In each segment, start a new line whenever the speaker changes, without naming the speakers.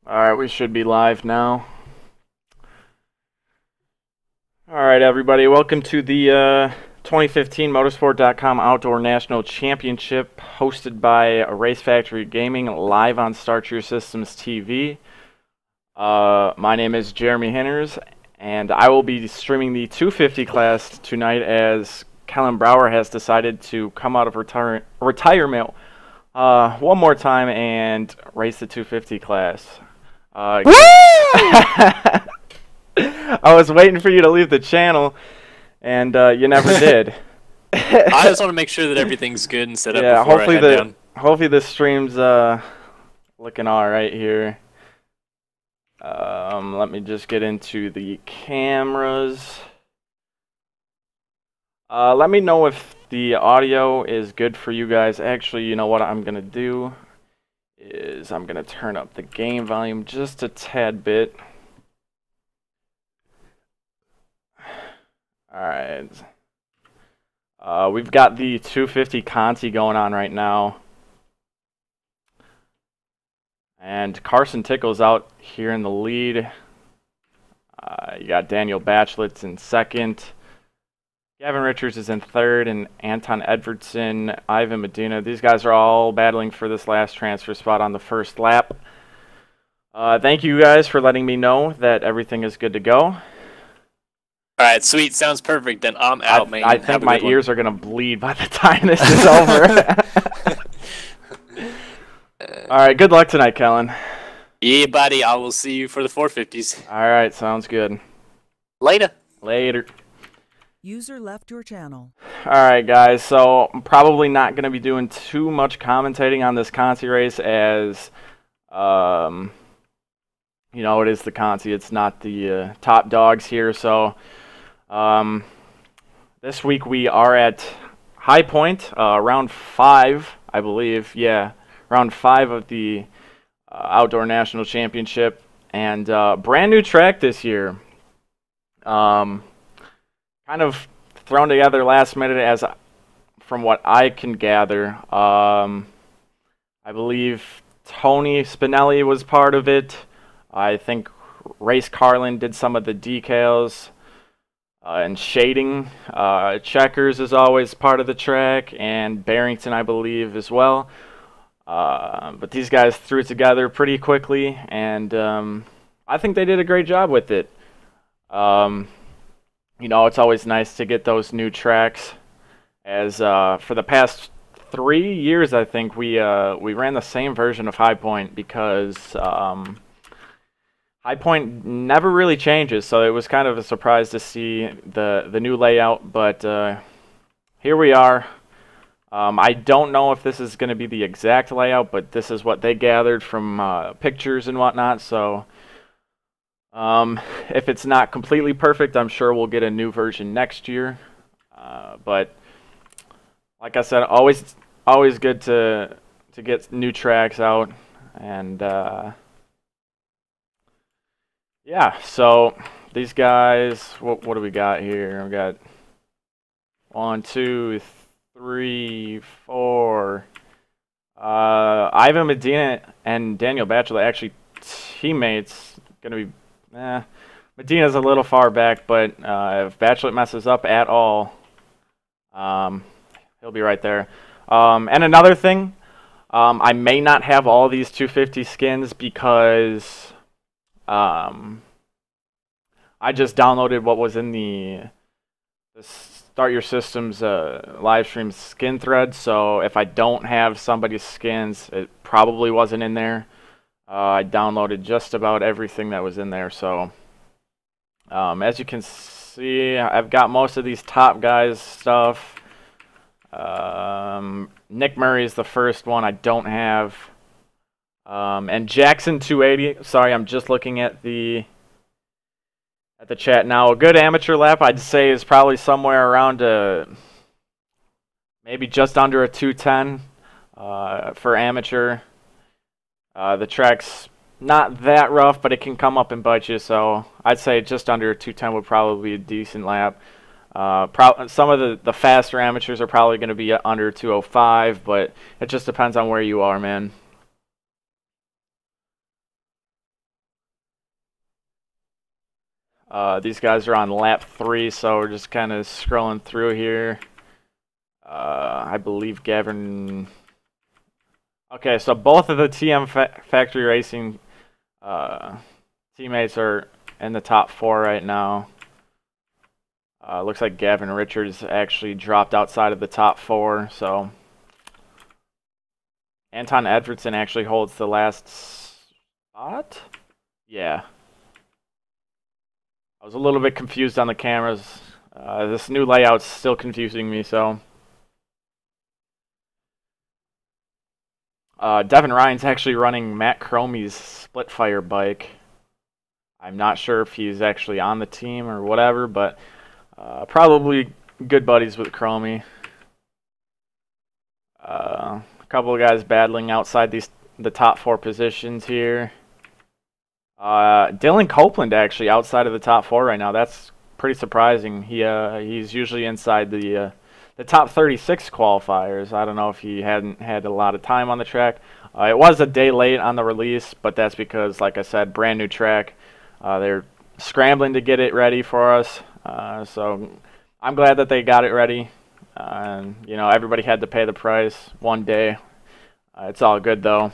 Alright, we should be live now. Alright, everybody, welcome to the 2015 Motorsport.com Outdoor National Championship hosted by Race Factory Gaming live on Start Your Systems TV. My name is Jeremy Hinners, and I will be streaming the 250 class tonight as Kellen Brower has decided to come out of retirement one more time and race the 250 class.
Woo!
I was waiting for you to leave the channel, and you never did.
I just want to make sure that everything's good and set up before
hopefully
I head down.
hopefully the stream's looking all right here. Let me just get into the cameras. Let me know if the audio is good for you guys. Actually, you know what I'm gonna do is I'm gonna turn up the game volume just a tad bit. Alright. We've got the 250 Conti going on right now. And Carson Tickle's out here in the lead. You got Daniel Batchelit's in second. Gavin Richards is in third, and Anton Edvardson, Ivan Medina. These guys are all battling for this last transfer spot on the first lap. Thank you guys for letting me know that everything is good to go.
Alright, sweet. Sounds perfect. Then I'm out, man.
I think my ears are going to bleed by the time this is over. Alright, good luck tonight, Kellen.
Yeah, buddy. I will see you for the 450s.
Alright, sounds good.
Later.
Later.
User left your channel.
Alright, guys, so I'm probably not going to be doing too much commentating on this Conti race as, you know, it is the Conti. It's not the top dogs here, so this week we are at High Point, round 5, I believe. Yeah, round 5 of the Outdoor National Championship, and brand new track this year. Kind of thrown together last minute, as from what I can gather. I believe Tony Spinelli was part of it. I think Race Carlin did some of the decals and shading. Checkers is always part of the track, and Barrington, I believe, as well. But these guys threw it together pretty quickly, and I think they did a great job with it. You know, it's always nice to get those new tracks, as for the past 3 years, I think we ran the same version of High Point because High Point never really changes, so it was kind of a surprise to see the new layout, but here we are. I don't know if this is going to be the exact layout, but this is what they gathered from pictures and whatnot, so if it's not completely perfect, I'm sure we'll get a new version next year. But like I said, always good to get new tracks out, and yeah. So these guys, what do we got here? We got 1, 2, 3, 4. Ivan Medina and Daniel Batchelor actually teammates. Gonna be. Medina's a little far back, but if Batchelor messes up at all, he'll be right there. And another thing, I may not have all these 250 skins because I just downloaded what was in the Start Your Systems live stream skin thread, so if I don't have somebody's skins, it probably wasn't in there. I downloaded just about everything that was in there, so as you can see, I've got most of these top guys stuff. Nick Murray is the first one I don't have, and Jackson 280. Sorry, I'm just looking at the chat now. A good amateur lap, I'd say, is probably somewhere around maybe just under a 210 for amateur. The track's not that rough, but it can come up and bite you, so I'd say just under 210 would probably be a decent lap. Some of the faster amateurs are probably going to be under 205, but it just depends on where you are, man. These guys are on lap 3, so we're just kind of scrolling through here. I believe Gavin... Okay, so both of the TM Factory Racing teammates are in the top 4 right now. Looks like Gavin Richards actually dropped outside of the top 4, so Anton Edvardson actually holds the last spot? Yeah. I was a little bit confused on the cameras. This new layout's still confusing me, so... Devin Ryan's actually running Matt Cromie's Splitfire bike. I'm not sure if he's actually on the team or whatever, but probably good buddies with Cromie. A couple of guys battling outside the top 4 positions here. Dylan Copeland actually outside of the top 4 right now. That's pretty surprising. He's usually inside the top 36 qualifiers. I don't know if he hadn't had a lot of time on the track. It was a day late on the release, but that's because, like I said, brand new track. They're scrambling to get it ready for us. So I'm glad that they got it ready. You know, everybody had to pay the price one day. It's all good though.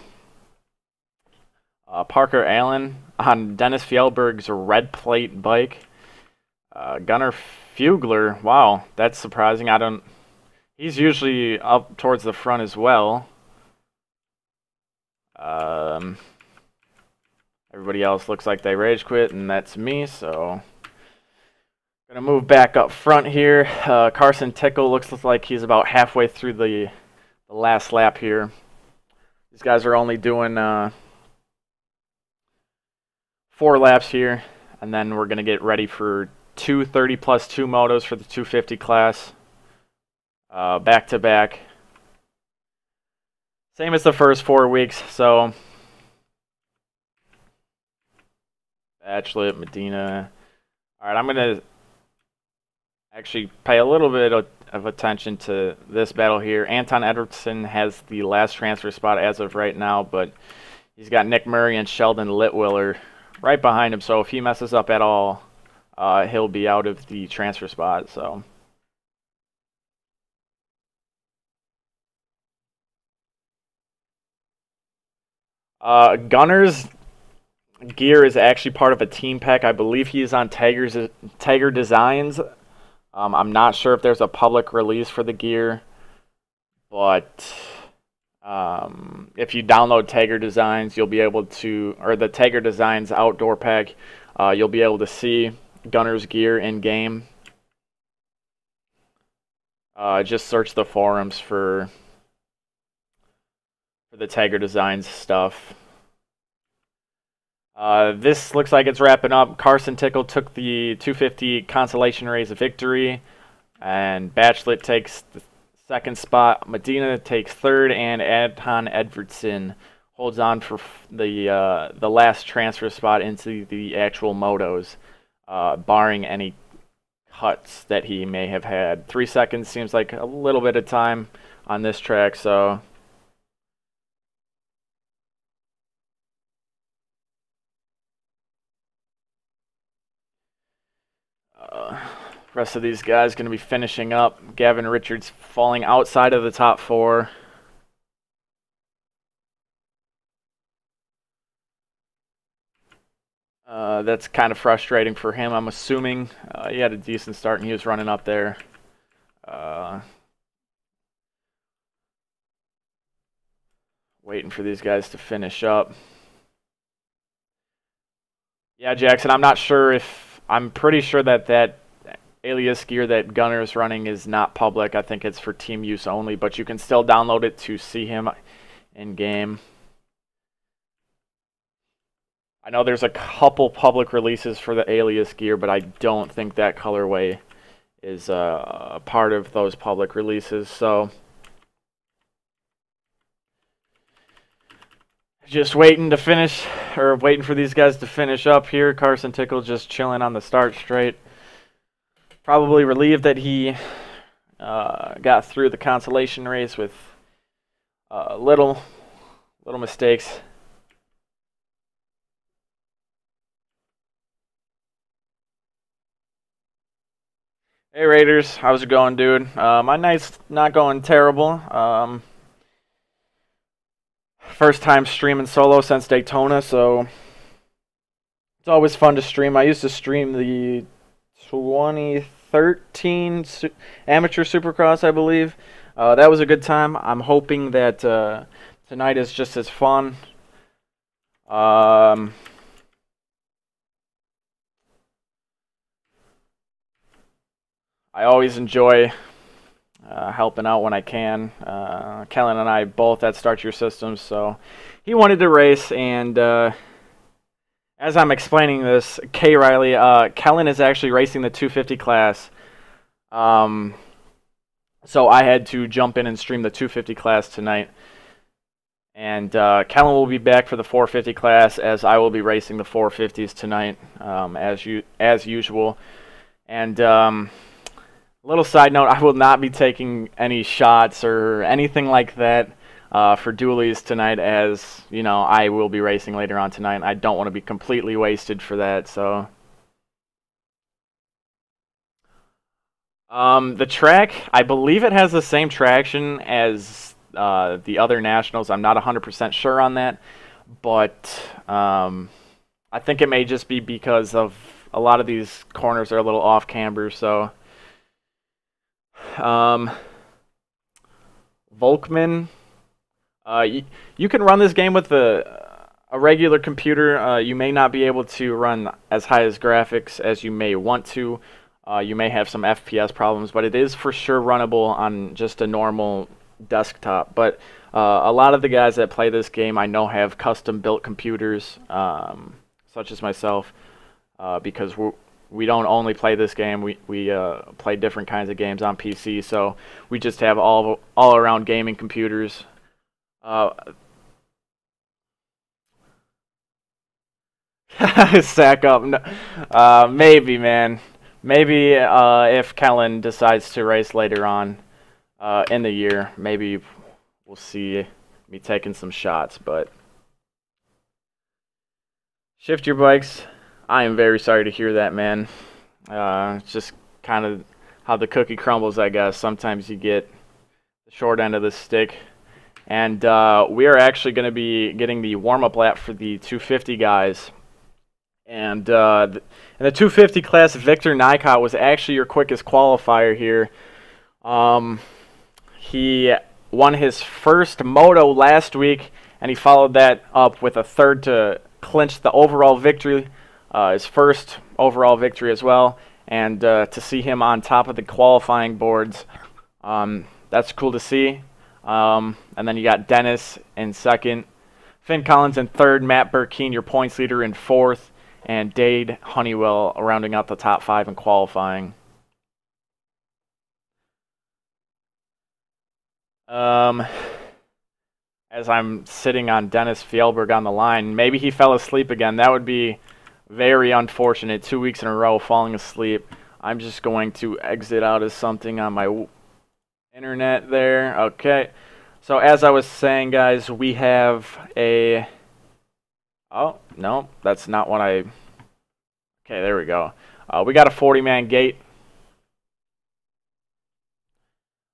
Parker Allen on Dennis Fjellberg's red plate bike. Gunnar Fugler, wow, that's surprising. He's usually up towards the front as well. Everybody else looks like they rage quit, and that's me, so gonna move back up front here. Carson Tickle looks like he's about halfway through the last lap here. These guys are only doing 4 laps here, and then we're gonna get ready for 2 30+2 motos for the 250 class. Back to back. Same as the first 4 weeks, so Batchelet, Medina. All right, I'm gonna actually pay a little bit of attention to this battle here. Anton Edvardson has the last transfer spot as of right now, but he's got Nick Murray and Sheldon Litwiller right behind him, so if he messes up at all, he'll be out of the transfer spot. So Gunner's gear is actually part of a team pack. I believe he's on Tiger Designs. I'm not sure if there's a public release for the gear, but if you download Tiger Designs, you'll be able to, or the Tiger Designs outdoor pack, you'll be able to see Gunner's gear in game. Just search the forums for the Tiger Designs stuff. This looks like it's wrapping up. Carson Tickle took the 250 consolation race victory, and Batchelet takes the 2nd spot. Medina takes 3rd, and Anton Edvardson holds on for the last transfer spot into the actual motos, barring any cuts that he may have had. 3 seconds seems like a little bit of time on this track, so rest of these guys going to be finishing up. Gavin Richards falling outside of the top 4. That's kind of frustrating for him, I'm assuming. He had a decent start and he was running up there. Waiting for these guys to finish up. Yeah, Jackson, I'm not sure if... I'm pretty sure that alias gear that Gunner is running is not public. I think it's for team use only, but you can still download it to see him in game. I know there's a couple public releases for the alias gear, but I don't think that colorway is a part of those public releases. So just waiting to finish, or waiting for these guys to finish up here. Carson Tickle just chilling on the start straight. Probably relieved that he got through the consolation race with little mistakes. Hey Raiders, how's it going, dude? My night's not going terrible. First time streaming solo since Daytona, so it's always fun to stream. I used to stream the 2013 Amateur Supercross, I believe. That was a good time. I'm hoping that tonight is just as fun. I always enjoy helping out when I can. Kellen and I both at Start Your Systems, so he wanted to race, and as I'm explaining this, K. Riley, Kellen is actually racing the 250 class, so I had to jump in and stream the 250 class tonight. And Kellen will be back for the 450 class, as I will be racing the 450s tonight, as usual. And little side note, I will not be taking any shots or anything like that for dualies tonight, as you know, I will be racing later on tonight. I don't want to be completely wasted for that. So the track, I believe it has the same traction as the other nationals. I'm not 100% sure on that, but I think it may just be because of a lot of these corners are a little off camber. So Volkman, you can run this game with a regular computer. You may not be able to run as high as graphics as you may want to. You may have some FPS problems, but it is for sure runnable on just a normal desktop. But a lot of the guys that play this game I know have custom built computers, such as myself, because we don't only play this game, we play different kinds of games on PC, so we just have all around gaming computers. Sack up. Maybe, man. Maybe if Kellen decides to race later on in the year, maybe we'll see me taking some shots. But shift your bikes. I am very sorry to hear that, man. It's just kind of how the cookie crumbles, I guess. Sometimes you get the short end of the stick. And we are actually going to be getting the warm-up lap for the 250 guys. And in the 250 class, Victor Nykot was actually your quickest qualifier here. He won his first Moto last week, and he followed that up with a third to clinch the overall victory. His first overall victory as well, and to see him on top of the qualifying boards, that's cool to see. And then you got Dennis in second, Finn Collins in third, Matt Burkeen, your points leader, in fourth, and Dade Honeywell rounding out the top 5 in qualifying. As I'm sitting on Dennis Fjellberg on the line, maybe he fell asleep again. That would be very unfortunate. 2 weeks in a row falling asleep. I'm just going to exit out of something on my internet there. Okay. So as I was saying, guys, we have a... Oh, no, that's not what I... Okay, there we go. We got a 40-man gate.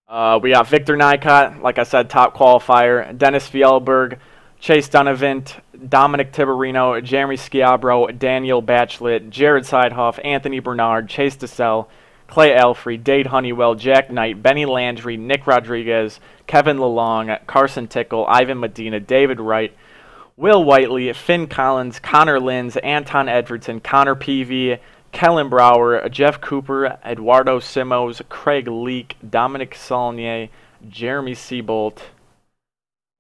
We got Victor Nykot, like I said, top qualifier. Dennis Fjellberg, Chase Dunavant, Dominic Tiberino, Jeremy Schiabro, Daniel Batchlet, Jared Seidhoff, Anthony Bernard, Chase DeSalle, Clay Elfrey, Dade Honeywell, Jack Knight, Benny Landry, Nick Rodriguez, Kevin Lalong, Carson Tickle, Ivan Medina, David Wright, Will Whiteley, Finn Collins, Connor Linz, Anton Edgerton, Connor Peavy, Kellen Brower, Jeff Cooper, Eduardo Simos, Craig Leake, Dominic Saulnier, Jeremy Seabolt.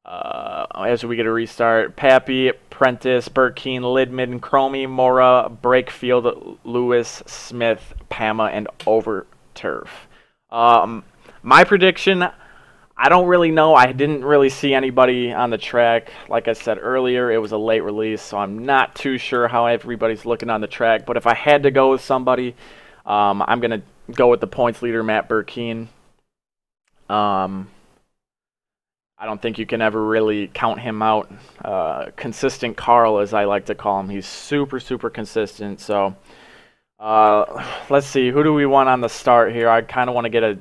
As we get a restart, Pappy, Prentice, Burkeen, Lidman, Cromie, Mora, Brakefield, Lewis, Smith, Pama, and Overturf. My prediction, I don't really know. I didn't really see anybody on the track. Like I said earlier, it was a late release, so I'm not too sure how everybody's looking on the track. But if I had to go with somebody, I'm going to go with the points leader, Matt Burkeen. I don't think you can ever really count him out. Consistent Carl, as I like to call him. He's super, super consistent. So Let's see. Who do we want on the start here? I kind of want to get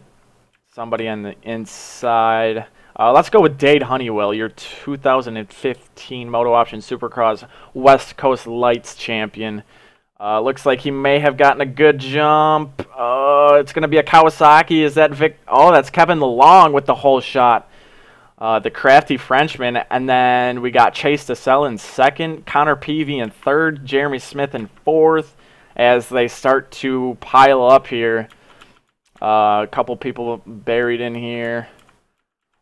somebody on the inside. Let's go with Dade Honeywell, your 2015 Moto Option Supercross West Coast Lights champion. Looks like he may have gotten a good jump. It's going to be a Kawasaki. Is that Vic? Oh, that's Kevin LeLong with the whole shot. The crafty Frenchman. And then we got Chase DeSelle in second, Connor Peavy in third, Jeremy Smith in fourth as they start to pile up here. A couple people buried in here.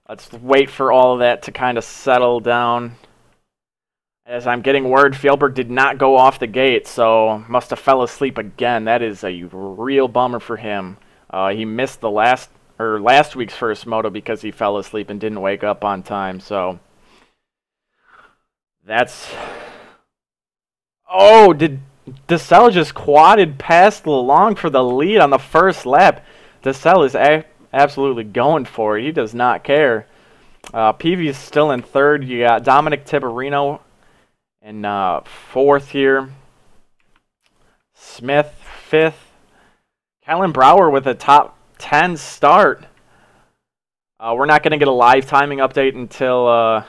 Let's wait for all of that to kind of settle down. As I'm getting word, Fjellberg did not go off the gate, so must have fell asleep again. That is a real bummer for him. He missed the last week's first moto because he fell asleep and didn't wake up on time. So that's. Oh, did DeSelle just quadded past LeLong for the lead on the first lap? DeSelle is absolutely going for it. He does not care. Peavy is still in third. You got Dominic Tiberino in fourth here. Smith fifth. Kellen Brower with a top 10 start. We're not going to get a live timing update until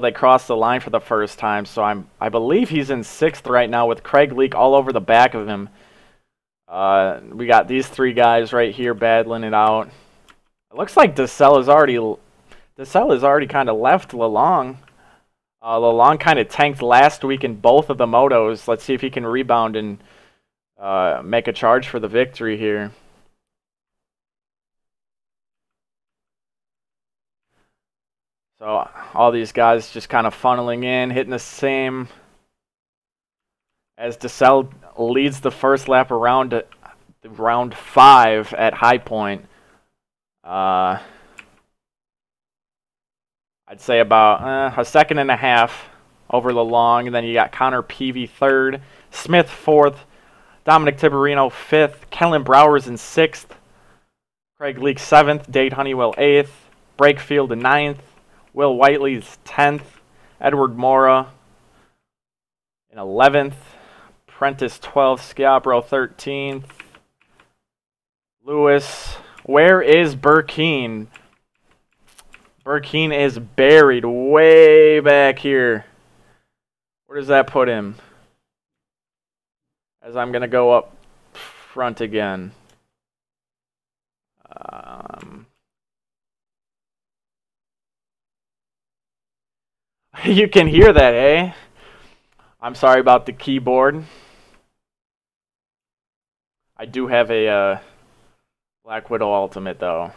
they cross the line for the first time. So I believe he's in sixth right now with Craig Leake all over the back of him. We got these three guys right here battling it out. It looks like DeSelle has already kind of left LeLong. LeLong kind of tanked last week in both of the motos. Let's see if he can rebound and make a charge for the victory here. So all these guys just kind of funneling in, hitting the same as DeSelle leads the first lap around round 5 at High Point. I'd say about a second and a half over LeLong, and then you got Connor Peavy third, Smith fourth, Dominic Tiberino fifth, Kellen Brower's in sixth, Craig Leake seventh, Dade Honeywell eighth, Brakefield in ninth, Will Whiteley's 10th, Edward Mora in 11th, Prentice 12th, Schiabro 13th, Lewis. Where is Burkeen? Burkeen is buried way back here. Where does that put him? As I'm going to go up front again. You can hear that, eh? I'm sorry about the keyboard. I do have a Black Widow Ultimate, though.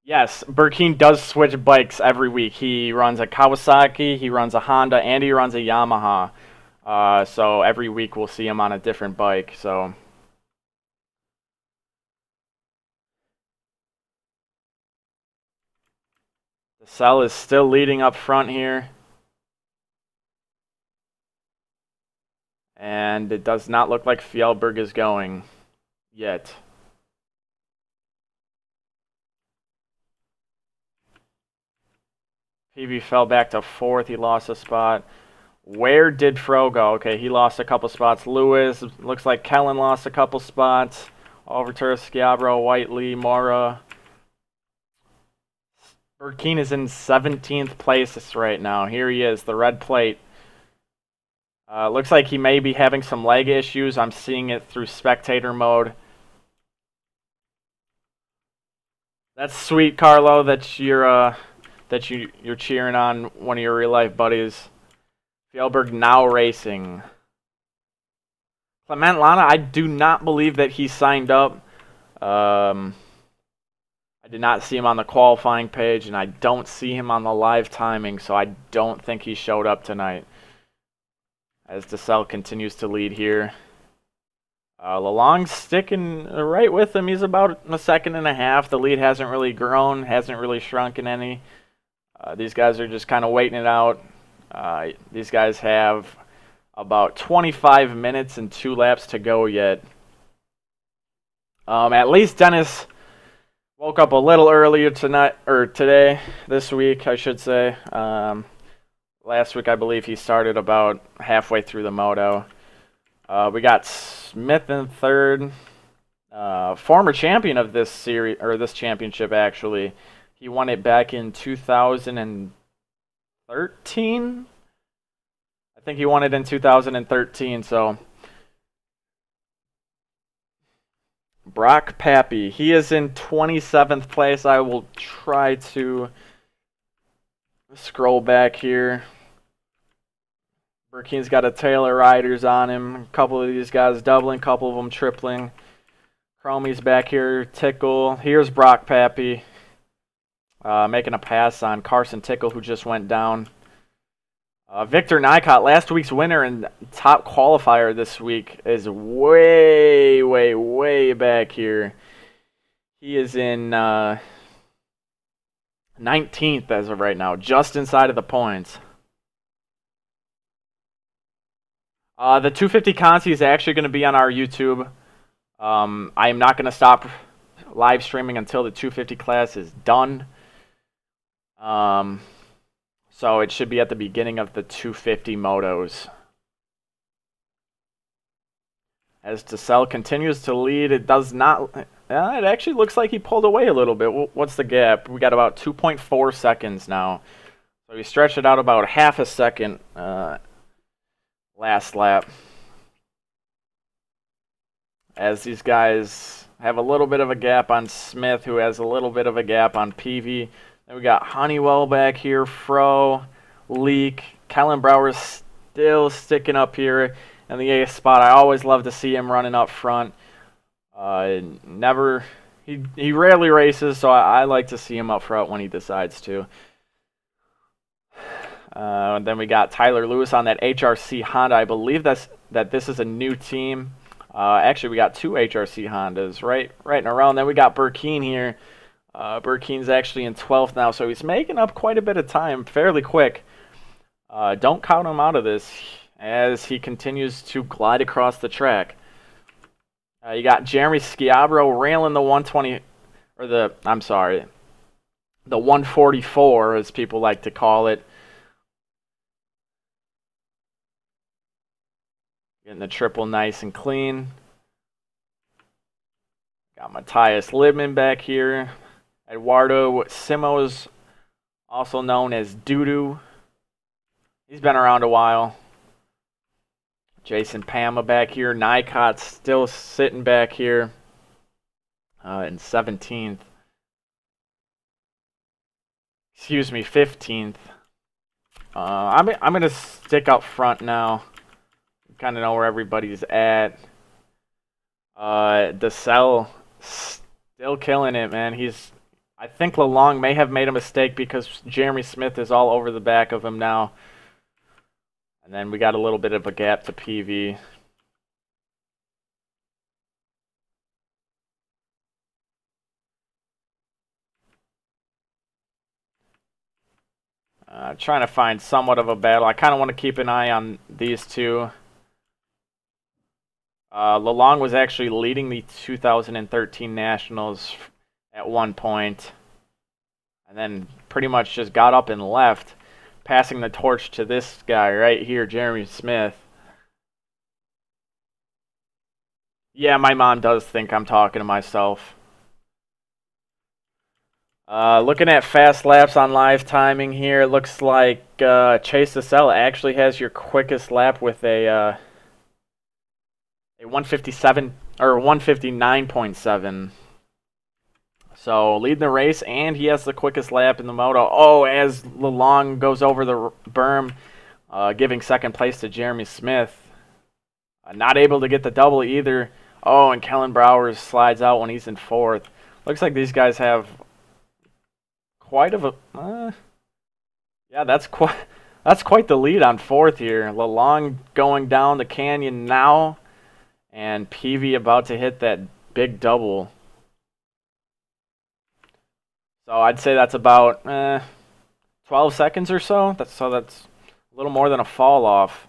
Yes, Burkeen does switch bikes every week. He runs a Kawasaki, he runs a Honda, and he runs a Yamaha. So every week we'll see him on a different bike. So DeSelle is still leading up front here. And it does not look like Fjellberg is going yet. Peavy fell back to fourth. He lost a spot. Where did Fro go? Okay, he lost a couple spots. Lewis, looks like Kellen lost a couple spots. Overturf, Schiabro, Whiteley, Mora. Burkeen is in 17th place right now. Here he is, the red plate. Looks like he may be having some leg issues. I'm seeing it through spectator mode. That's sweet, Carlo. That you're cheering on one of your real life buddies. Fjellberg now racing. Clement Lana, I do not believe that he signed up. I did not see him on the qualifying page, and I don't see him on the live timing, so I don't think he showed up tonight. As DeSelle continues to lead here. LeLong's sticking right with him. He's about a second and a half. The lead hasn't really grown, hasn't really shrunken any. These guys are just kind of waiting it out. These guys have about 25 minutes and 2 laps to go yet. At least Dennis Woke up a little earlier tonight, or today, this week, I should say. Last week, I believe he started about halfway through the Moto. We got Smith in third. Former champion of this series, or this championship, actually. He won it back in 2013. I think he won it in 2013, so. Brock Pappy, he is in 27th place. I will try to scroll back here. Burkeen's got a tail of riders on him. A couple of these guys doubling, a couple of them tripling. Chromie's back here. Tickle. Here's Brock Pappy making a pass on Carson Tickle, who just went down. Victor Nycott, last week's winner and top qualifier this week, is way, way, way back here. He is in 19th as of right now, just inside of the points. The 250 Consi is actually going to be on our YouTube. I am not going to stop live streaming until the 250 class is done. So it should be at the beginning of the 250 Motos. As DeSalle continues to lead, it does not... it actually looks like he pulled away a little bit. What's the gap? We got about 2.4 seconds now. So he stretched it out about half a second last lap. As these guys have a little bit of a gap on Smith, who has a little bit of a gap on Peavy. Then we got Honeywell back here, Fro, Leak, Kellen Brower's still sticking up here in the 8th spot. I always love to see him running up front. He rarely races, so I like to see him up front when he decides to. Then we got Tyler Lewis on that HRC Honda. I believe that this is a new team. Actually, we got 2 HRC Hondas right in a row. And then we got Burkeen here. Burkeen's actually in 12th now, so he's making up quite a bit of time fairly quick. Don't count him out of this as he continues to glide across the track. You got Jeremy Schiabro railing the 120, or the 144, as people like to call it. Getting the triple nice and clean. Got Matthias Libman back here. Eduardo Simos, also known as Doodoo. He's been around a while. Jason Pama back here. Nycott still sitting back here in 17th. Excuse me, 15th. I'm going to stick up front now. Kind of know where everybody's at. DeSalle still killing it, man. I think Lalong may have made a mistake because Jeremy Smith is all over the back of him now. And then we got a little bit of a gap to PV. Trying to find somewhat of a battle. I kind of want to keep an eye on these two. Lalong was actually leading the 2013 Nationals at one point, and then pretty much just got up and left, passing the torch to this guy right here, Jeremy Smith. Yeah, my mom does think I'm talking to myself. Looking at fast laps on live timing here, it looks like Chase DeSalle actually has your quickest lap with a 157 or 159.7. So leading the race, and he has the quickest lap in the Moto. Oh, as Lalong goes over the berm, giving second place to Jeremy Smith. Not able to get the double either. Oh, and Kellen Brower slides out when he's in 4th. Looks like these guys have quite of a... yeah, that's quite the lead on 4th here. Lalong going down the canyon now. And PV about to hit that big double. So I'd say that's about 12 seconds or so. That's a little more than a fall off.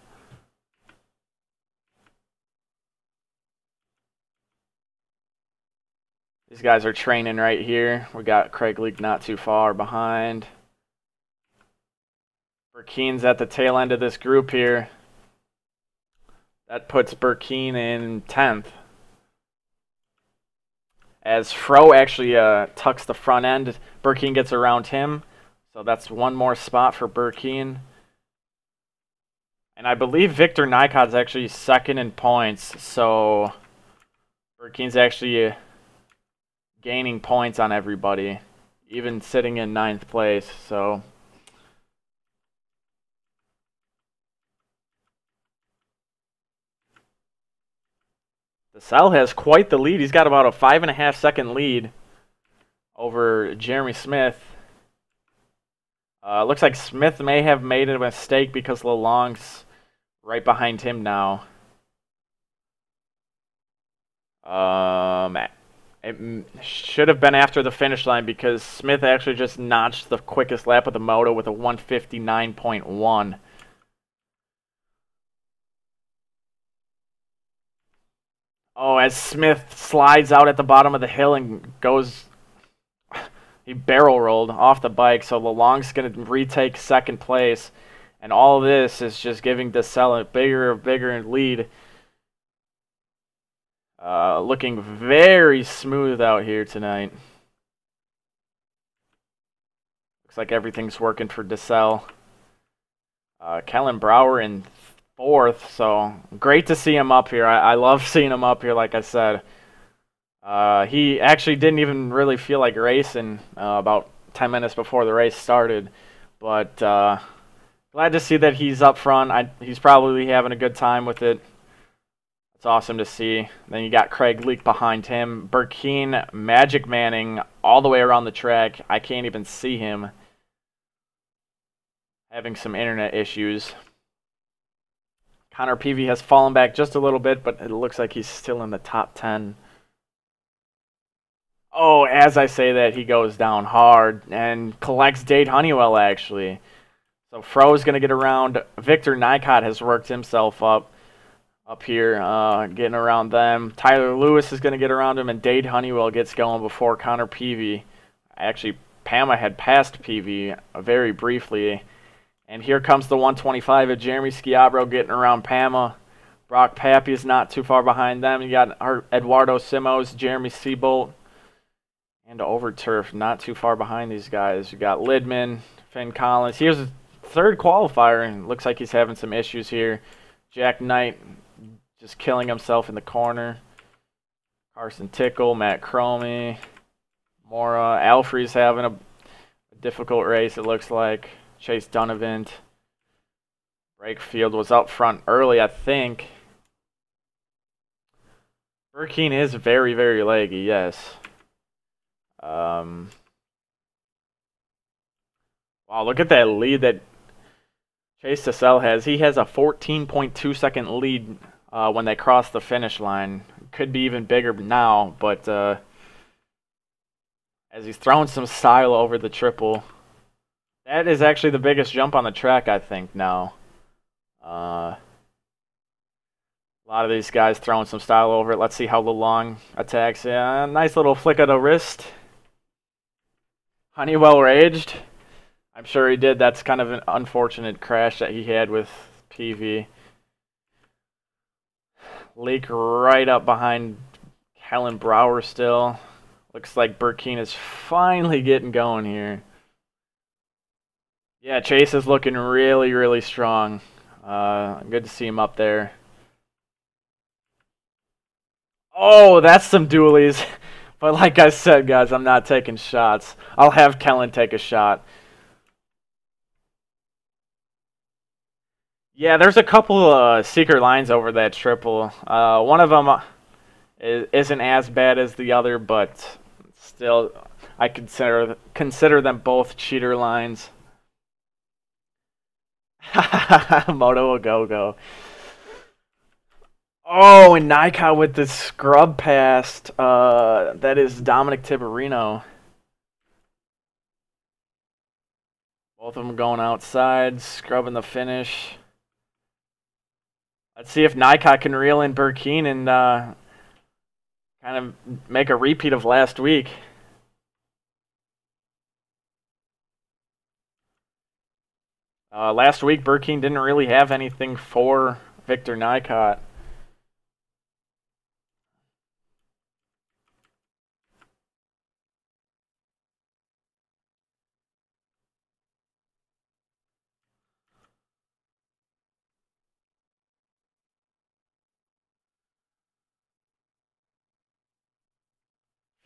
These guys are training right here. We got Craig Leak not too far behind. Burkeen's at the tail end of this group here. That puts Burkeen in 10th. As Fro actually tucks the front end, Burkeen gets around him. So that's one more spot for Burkeen. And I believe Victor Nykod's actually second in points. So Burkeen's actually gaining points on everybody, even sitting in 9th place. So DeSalle has quite the lead. He's got about a 5.5 second lead over Jeremy Smith. Looks like Smith may have made a mistake because Lalong's right behind him now. It should have been after the finish line because Smith actually just notched the quickest lap of the Moto with a 1:59.1. Oh, as Smith slides out at the bottom of the hill and goes, he barrel rolled off the bike, so Lalong's going to retake second place. And all this is just giving DeSalle a bigger lead. Looking very smooth out here tonight. Looks like everything's working for DeSalle. Kellen Brower in 4th, so great to see him up here. I love seeing him up here, like I said. He actually didn't even really feel like racing about 10 minutes before the race started. But glad to see that he's up front. He's probably having a good time with it. It's awesome to see. Then you got Craig Leak behind him. Burkeen Magic Manning all the way around the track. I can't even see him. Having some internet issues. Connor Peavy has fallen back just a little bit, but it looks like he's still in the top 10. Oh, as I say that, he goes down hard and collects Dade Honeywell, actually. So Fro's going to get around. Victor Nykot has worked himself up here, getting around them. Tyler Lewis is going to get around him, and Dade Honeywell gets going before Connor Peavy. Actually, Pama had passed Peavy very briefly. And here comes the 125 of Jeremy Schiabro getting around Pama. Brock Pappy is not too far behind them. You got Eduardo Simos, Jeremy Seabolt, and Overturf not too far behind these guys. You got Lidman, Finn Collins. Here's a third qualifier, and looks like he's having some issues here. Jack Knight just killing himself in the corner. Carson Tickle, Matt Cromie, Mora. Alfrey's having a difficult race, it looks like. Chase Donovan. Brakefield was up front early, I think. Burkeen is very, very leggy, yes. Wow, look at that lead that Chase DeSalle has. He has a 14.2 second lead when they cross the finish line. Could be even bigger now, but as he's throwing some style over the triple. That is actually the biggest jump on the track, I think, now. A lot of these guys throwing some style over it. Let's see how Lalong attacks. Yeah, nice little flick of the wrist. Honeywell raged. I'm sure he did. That's kind of an unfortunate crash that he had with PV. Leak right up behind Helen Brower still. Looks like Burkeen is finally getting going here. Yeah, Chase is looking really, really strong. Good to see him up there. Oh, that's some dualies. But like I said, guys, I'm not taking shots. I'll have Kellen take a shot. Yeah, there's a couple secret lines over that triple. One of them isn't as bad as the other, but still, I consider them both cheater lines. Moto a go-go. Oh, and Nikon with the scrub past. That is Dominic Tiberino. Both of them going outside, scrubbing the finish. Let's see if Nikon can reel in Burkeen and kind of make a repeat of last week. Last week, Burkeen didn't really have anything for Victor Nycott.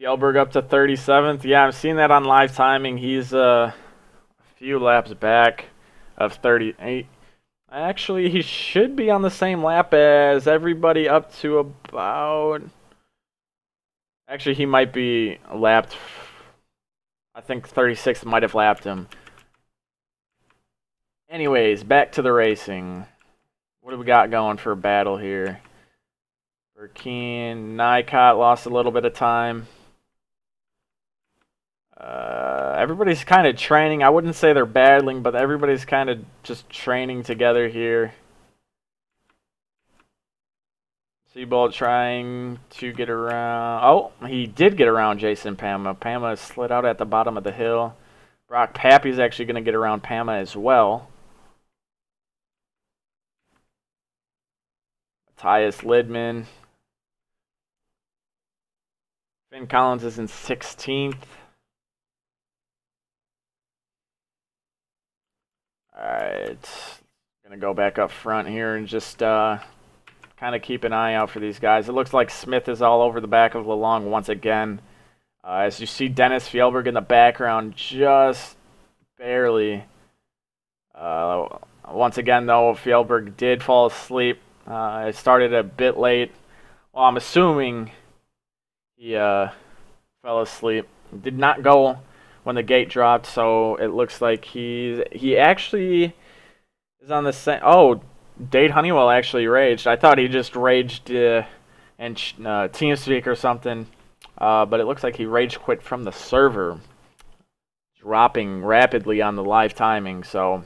Fjellberg up to 37th. Yeah, I'm seeing that on live timing. He's a few laps back of 38. Actually, he should be on the same lap as everybody up to about... Actually, he might be lapped. I think 36th might have lapped him. Anyways, back to the racing. What do we got going for a battle here? Burkeen, Nycott lost a little bit of time. Everybody's kind of training. I wouldn't say they're battling, but everybody's kind of just training together here. Seabolt trying to get around. Oh, he did get around Jason Pama. Pama slid out at the bottom of the hill. Brock Pappy's actually going to get around Pama as well. Matthias Lidman. Finn Collins is in 16th. Alright, gonna go back up front here and just kind of keep an eye out for these guys. It looks like Smith is all over the back of Lalong once again. As you see Dennis Fjellberg in the background, just barely. Once again, though, Fjellberg did fall asleep. It started a bit late. Well, I'm assuming he fell asleep. Did not go when the gate dropped, so it looks like he actually is on the same. Oh, Dade Honeywell actually raged. I thought he just raged in TeamSpeak or something, but it looks like he rage quit from the server, dropping rapidly on the live timing. So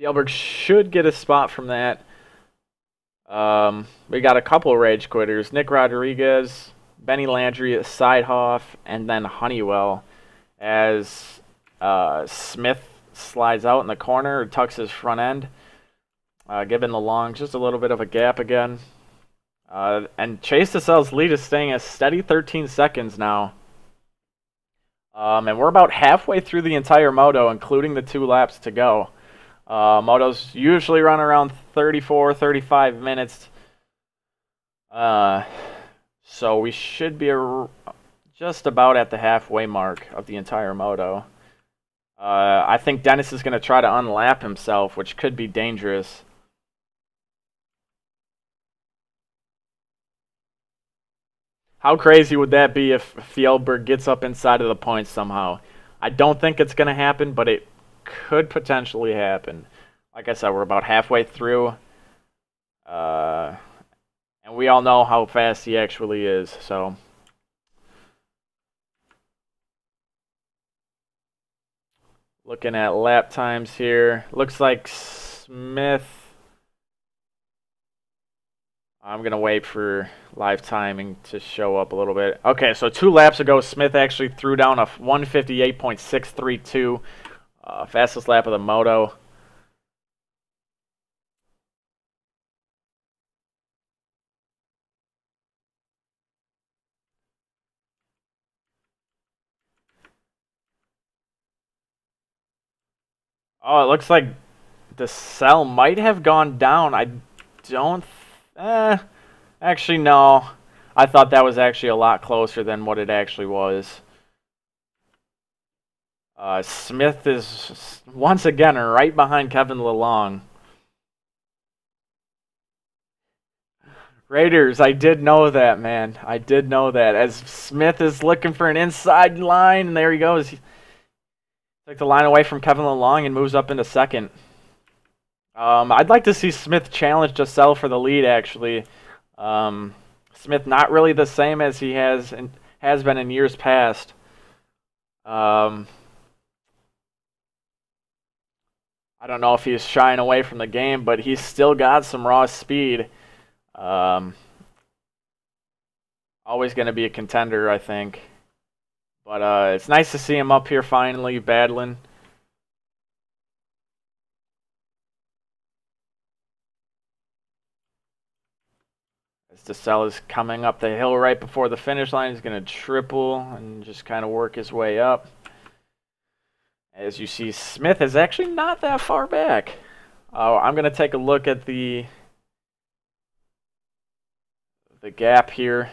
Fjellberg should get a spot from that. We got a couple rage quitters: Nick Rodriguez, Benny Landry, Sidehoff, and then Honeywell. As Smith slides out in the corner, tucks his front end, giving Lalong just a little bit of a gap again. And Chase DeSelle's lead is staying a steady 13 seconds now. And we're about halfway through the entire moto, including the 2 laps to go. Motos usually run around 34, 35 minutes. So we should be just about at the halfway mark of the entire moto. I think Dennis is going to try to unlap himself, which could be dangerous. How crazy would that be if Fjellberg gets up inside of the points somehow? I don't think it's going to happen, but it could potentially happen. Like I said, we're about halfway through. And we all know how fast he actually is, so... Looking at lap times here. Looks like Smith... I'm going to wait for live timing to show up a little bit. Okay, so 2 laps ago, Smith actually threw down a 158.632. Fastest lap of the moto. Oh, it looks like the cell might have gone down. I don't... actually, no. I thought that was actually a lot closer than what it actually was. Smith is, once again, right behind Kevin Lalong. Raiders, I did know that, man. I did know that. As Smith is looking for an inside line, and there he goes. He took the line away from Kevin Lalong and moves up into second. I'd like to see Smith challenge DeSelle for the lead, actually. Smith not really the same as he has been in years past. I don't know if he's shying away from the game, but he's still got some raw speed. Oh, Always going to be a contender, I think. But it's nice to see him up here finally battling. As DeSalle is coming up the hill right before the finish line, he's going to triple and just kind of work his way up. As you see, Smith is actually not that far back. I'm going to take a look at the gap here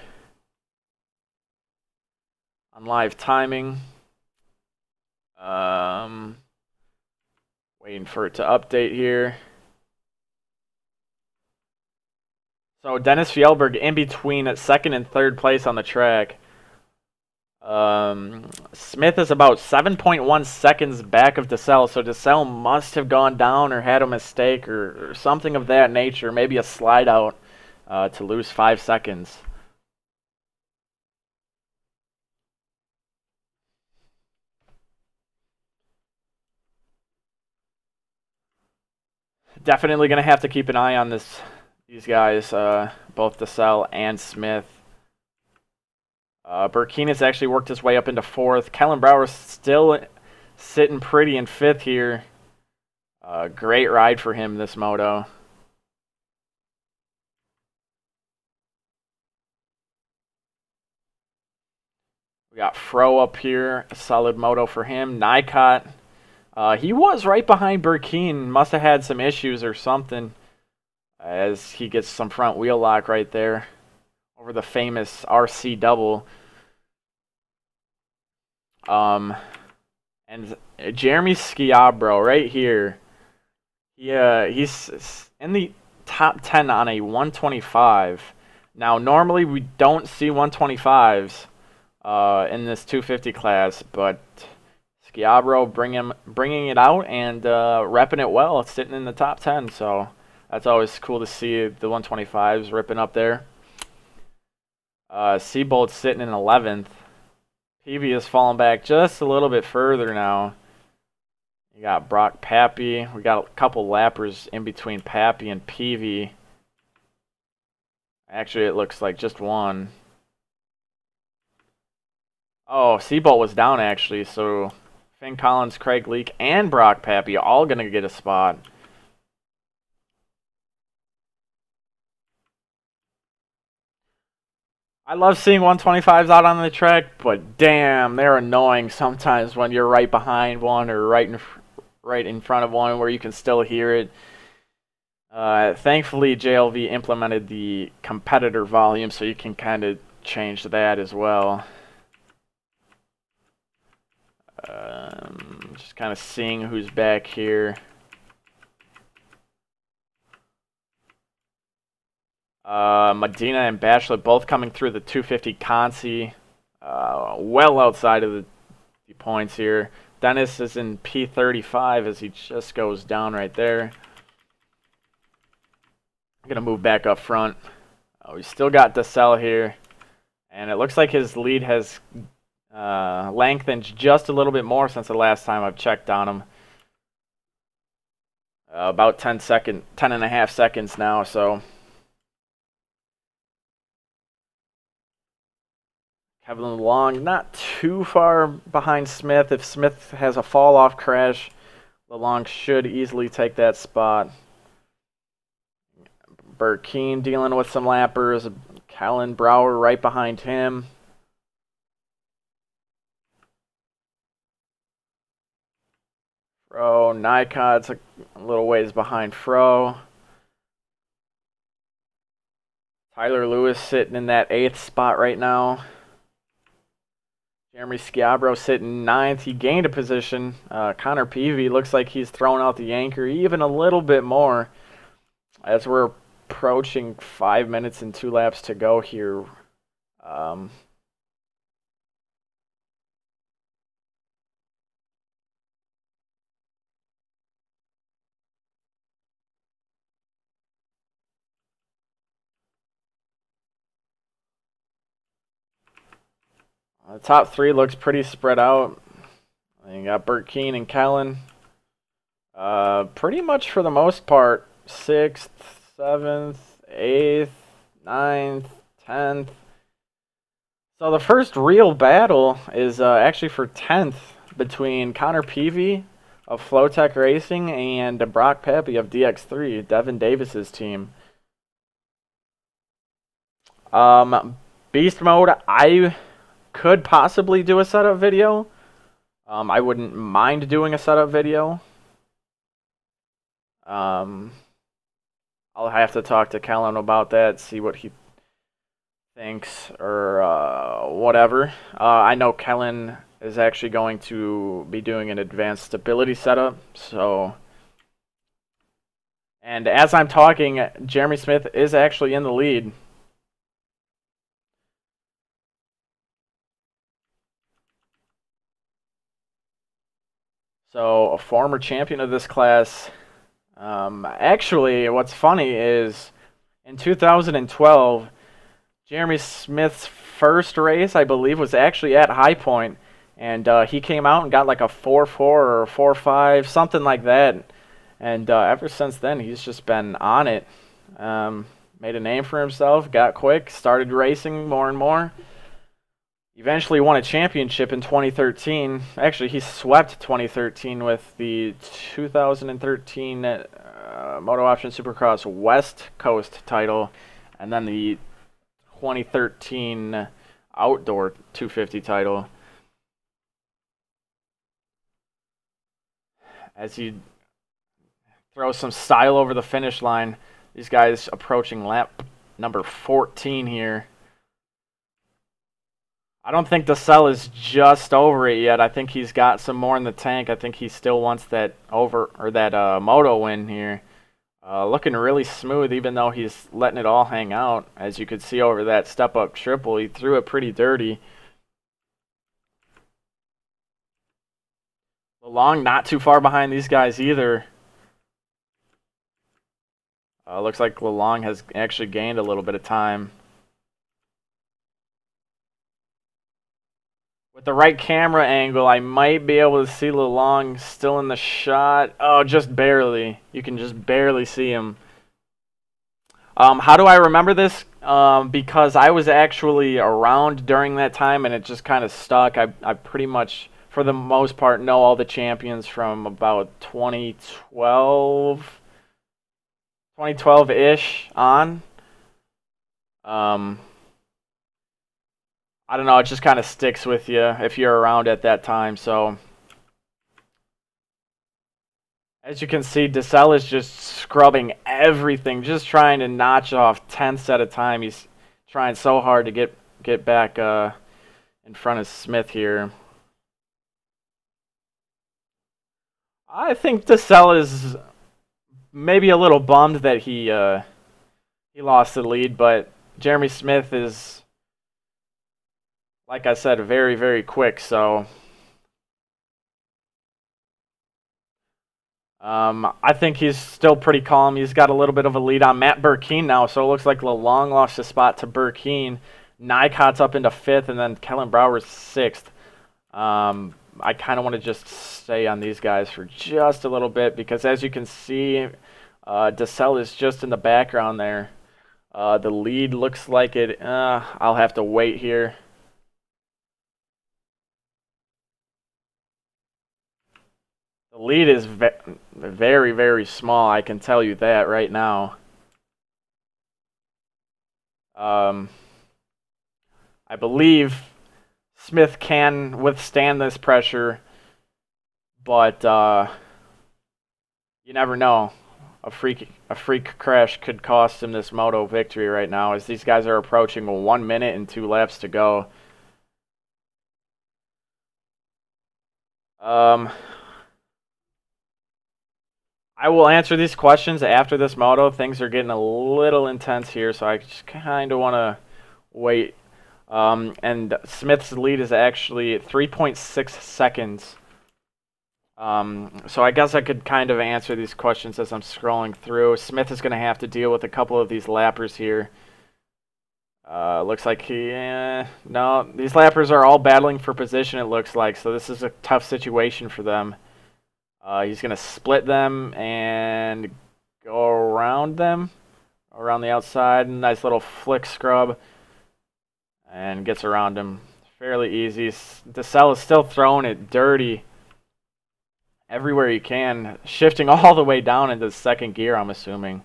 on live timing. Waiting for it to update here. So Dennis Fjellberg in between at second and third place on the track. Smith is about 7.1 seconds back of DeSalle, so DeSalle must have gone down or had a mistake or something of that nature, maybe a slide out to lose 5 seconds. Definitely going to have to keep an eye on these guys, both DeSalle and Smith. Burkina has actually worked his way up into fourth. Kellen Brower still sitting pretty in fifth here. Great ride for him this moto. We got Fro up here, a solid moto for him. Nycott, he was right behind Burkina. Must have had some issues or something as he gets some front wheel lock right there over the famous RC double. And Jeremy Schiabro right here. He's in the top 10 on a 125. Now, normally we don't see 125s in this 250 class, but Schiabro bringing it out and repping it well. It's sitting in the top 10, so that's always cool to see the 125s ripping up there. Seabold's sitting in 11th. Peavy has fallen back just a little bit further now. You got Brock Pappy. We got a couple lappers in between Pappy and Peavy. Actually, it looks like just one. Oh, Seabolt was down actually, so Finn Collins, Craig Leake, and Brock Pappy all going to get a spot. I love seeing 125s out on the track, but damn, they're annoying sometimes when you're right behind one or right in front of one where you can still hear it. Thankfully, JLV implemented the competitor volume, so you can kind of change that as well. Just kind of seeing who's back here. Medina and Bachelor both coming through the 250 Consi, well outside of the points here. Dennis is in P35 as he just goes down right there. I'm going to move back up front. We still got DeSalle here, and it looks like his lead has lengthened just a little bit more since the last time I've checked on him. About 10 and a half seconds now, so Kevin Long not too far behind Smith. If Smith has a fall-off crash, LeLong should easily take that spot. Burkeen dealing with some lappers. Callan Brower right behind him. Fro, Nycott's a little ways behind Fro. Tyler Lewis sitting in that 8th spot right now. Jeremy Schiabro sitting 9th. He gained a position. Connor Peavy looks like he's thrown out the anchor even a little bit more as we're approaching 5 minutes and 2 laps to go here. The top 3 looks pretty spread out. You got Burkeen and Callan. Pretty much for the most part, 6th, 7th, 8th, 9th, 10th. So the first real battle is actually for 10th between Connor Peavy of Flowtech Racing and Brock Pappy of DX3, Devin Davis's team. Beast mode, I could possibly do a setup video. I wouldn't mind doing a setup video. I'll have to talk to Kellen about that, see what he thinks or whatever. I know Kellen is actually going to be doing an advanced stability setup, so. And as I'm talking, Jeremy Smith is actually in the lead. So, a former champion of this class. Actually, what's funny is in 2012, Jeremy Smith's first race, I believe, was actually at High Point, and he came out and got like a 4.4 or a 4.5, something like that. And ever since then, he's just been on it. Made a name for himself, got quick, started racing more and more. Eventually won a championship in 2013. Actually, he swept 2013 with the 2013 Moto Option Supercross West Coast title, and then the 2013 Outdoor 250 title. As he throws some style over the finish line, these guys approaching lap number 14 here. I don't think DeSelle is just over it yet. I think he's got some more in the tank. I think he still wants that Moto win here. Looking really smooth, even though he's letting it all hang out. As you could see over that step-up triple, he threw it pretty dirty. Long not too far behind these guys either. Looks like LeLong has actually gained a little bit of time. With the right camera angle, I might be able to see LeLong still in the shot. Oh, just barely. You can just barely see him. How do I remember this? Because I was actually around during that time, and it just kind of stuck. I pretty much, for the most part, know all the champions from about 2012-ish on. I don't know, it just kind of sticks with you if you're around at that time. So, as you can see, DeSelle is just scrubbing everything, just trying to notch off tenths at a time. He's trying so hard to get back in front of Smith here. I think DeSelle is maybe a little bummed that he lost the lead, but Jeremy Smith is, like I said, very, very quick, so I think he's still pretty calm. He's got a little bit of a lead on Matt Burkeen now, so it looks like LeLong lost his spot to Burkeen. Nycott's up into 5th, and then Kellen Brower's 6th. I kind of want to just stay on these guys for just a little bit, because as you can see, DeSelle is just in the background there. The lead looks like it. I'll have to wait here. The lead is very, very small. I can tell you that right now. I believe Smith can withstand this pressure, but you never know. A freak crash could cost him this moto victory right now, as these guys are approaching 1 minute and 2 laps to go. I will answer these questions after this moto. Things are getting a little intense here, so I just kind of want to wait. And Smith's lead is actually 3.6 seconds. So I guess I could kind of answer these questions as I'm scrolling through. Smith is going to have to deal with a couple of these lappers here. Looks like no, these lappers are all battling for position, it looks like, so this is a tough situation for them. He's going to split them and go around them, around the outside. Nice little flick scrub. and gets around him fairly easy. DeSelle is still throwing it dirty everywhere he can, shifting all the way down into second gear, I'm assuming.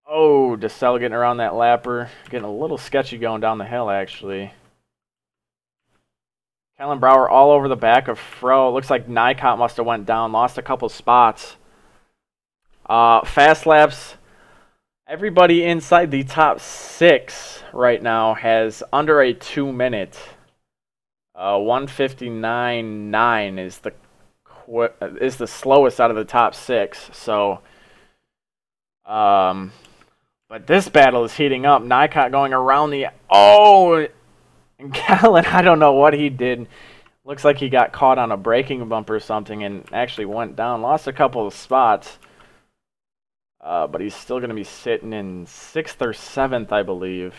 Oh, DeSelle getting around that lapper. Getting a little sketchy going down the hill, actually. Kellen Brouwer all over the back of Fro. Looks like Nycott must have went down, lost a couple spots. Fast laps. Everybody inside the top 6 right now has under a 2 minute. 1:59.9 is the slowest out of the top 6. So, but this battle is heating up. Nycott going around the and Kellen, I don't know what he did. Looks like he got caught on a braking bump or something and actually went down. Lost a couple of spots. But he's still going to be sitting in 6th or 7th, I believe.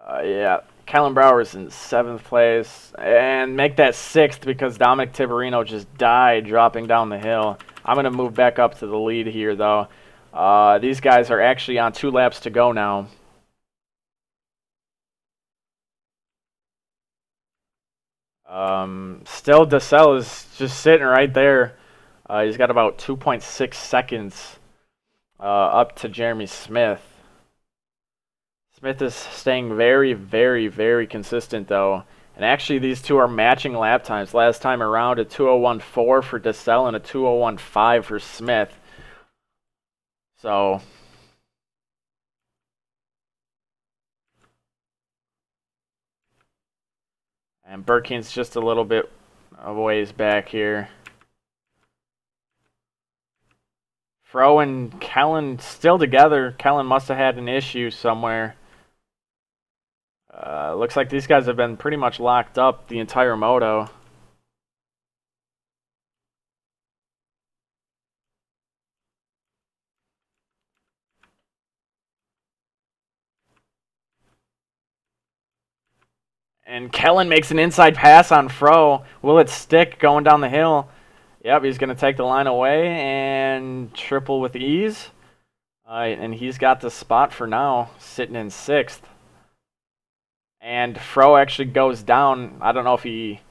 Yeah, Kellen Brouwer's in 7th place. And make that 6th because Dominic Tiberino just died dropping down the hill. I'm going to move back up to the lead here, though. These guys are actually on 2 laps to go now. Still, DeSelle is just sitting right there. He's got about 2.6 seconds up to Jeremy Smith. Smith is staying very, very, very consistent, though. And actually, these two are matching lap times. Last time around, a 2:01.4 for DeSelle and a 2:01.5 for Smith. So, and Burkeen's just a little bit a ways back here. Fro and Kellen still together. Kellen must have had an issue somewhere. Looks like these guys have been pretty much locked up the entire moto. And Kellen makes an inside pass on Fro. Will it stick going down the hill? Yep, he's going to take the line away and triple with ease. And he's got the spot for now, sitting in 6th. And Fro actually goes down. I don't know if he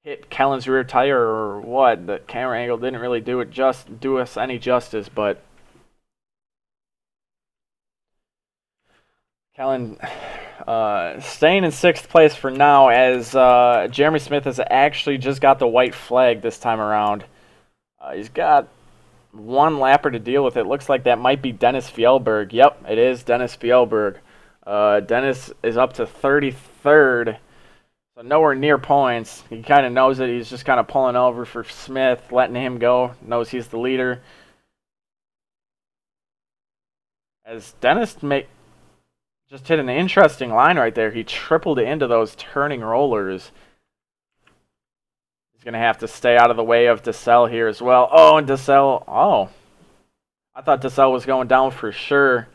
hit Kellen's rear tire or what. The camera angle didn't really do us any justice, but Kellen staying in 6th place for now, as Jeremy Smith has actually just got the white flag this time around. He's got one lapper to deal with. It looks like that might be Dennis Fjellberg. Yep, it is Dennis Fjellberg. Dennis is up to 33rd, so nowhere near points. He kind of knows it. He's just kind of pulling over for Smith, letting him go. Knows he's the leader. As Dennis just hit an interesting line right there. He tripled into those turning rollers. He's going to have to stay out of the way of DeSelle here as well. Oh, and DeSelle. Oh. I thought DeSelle was going down for sure.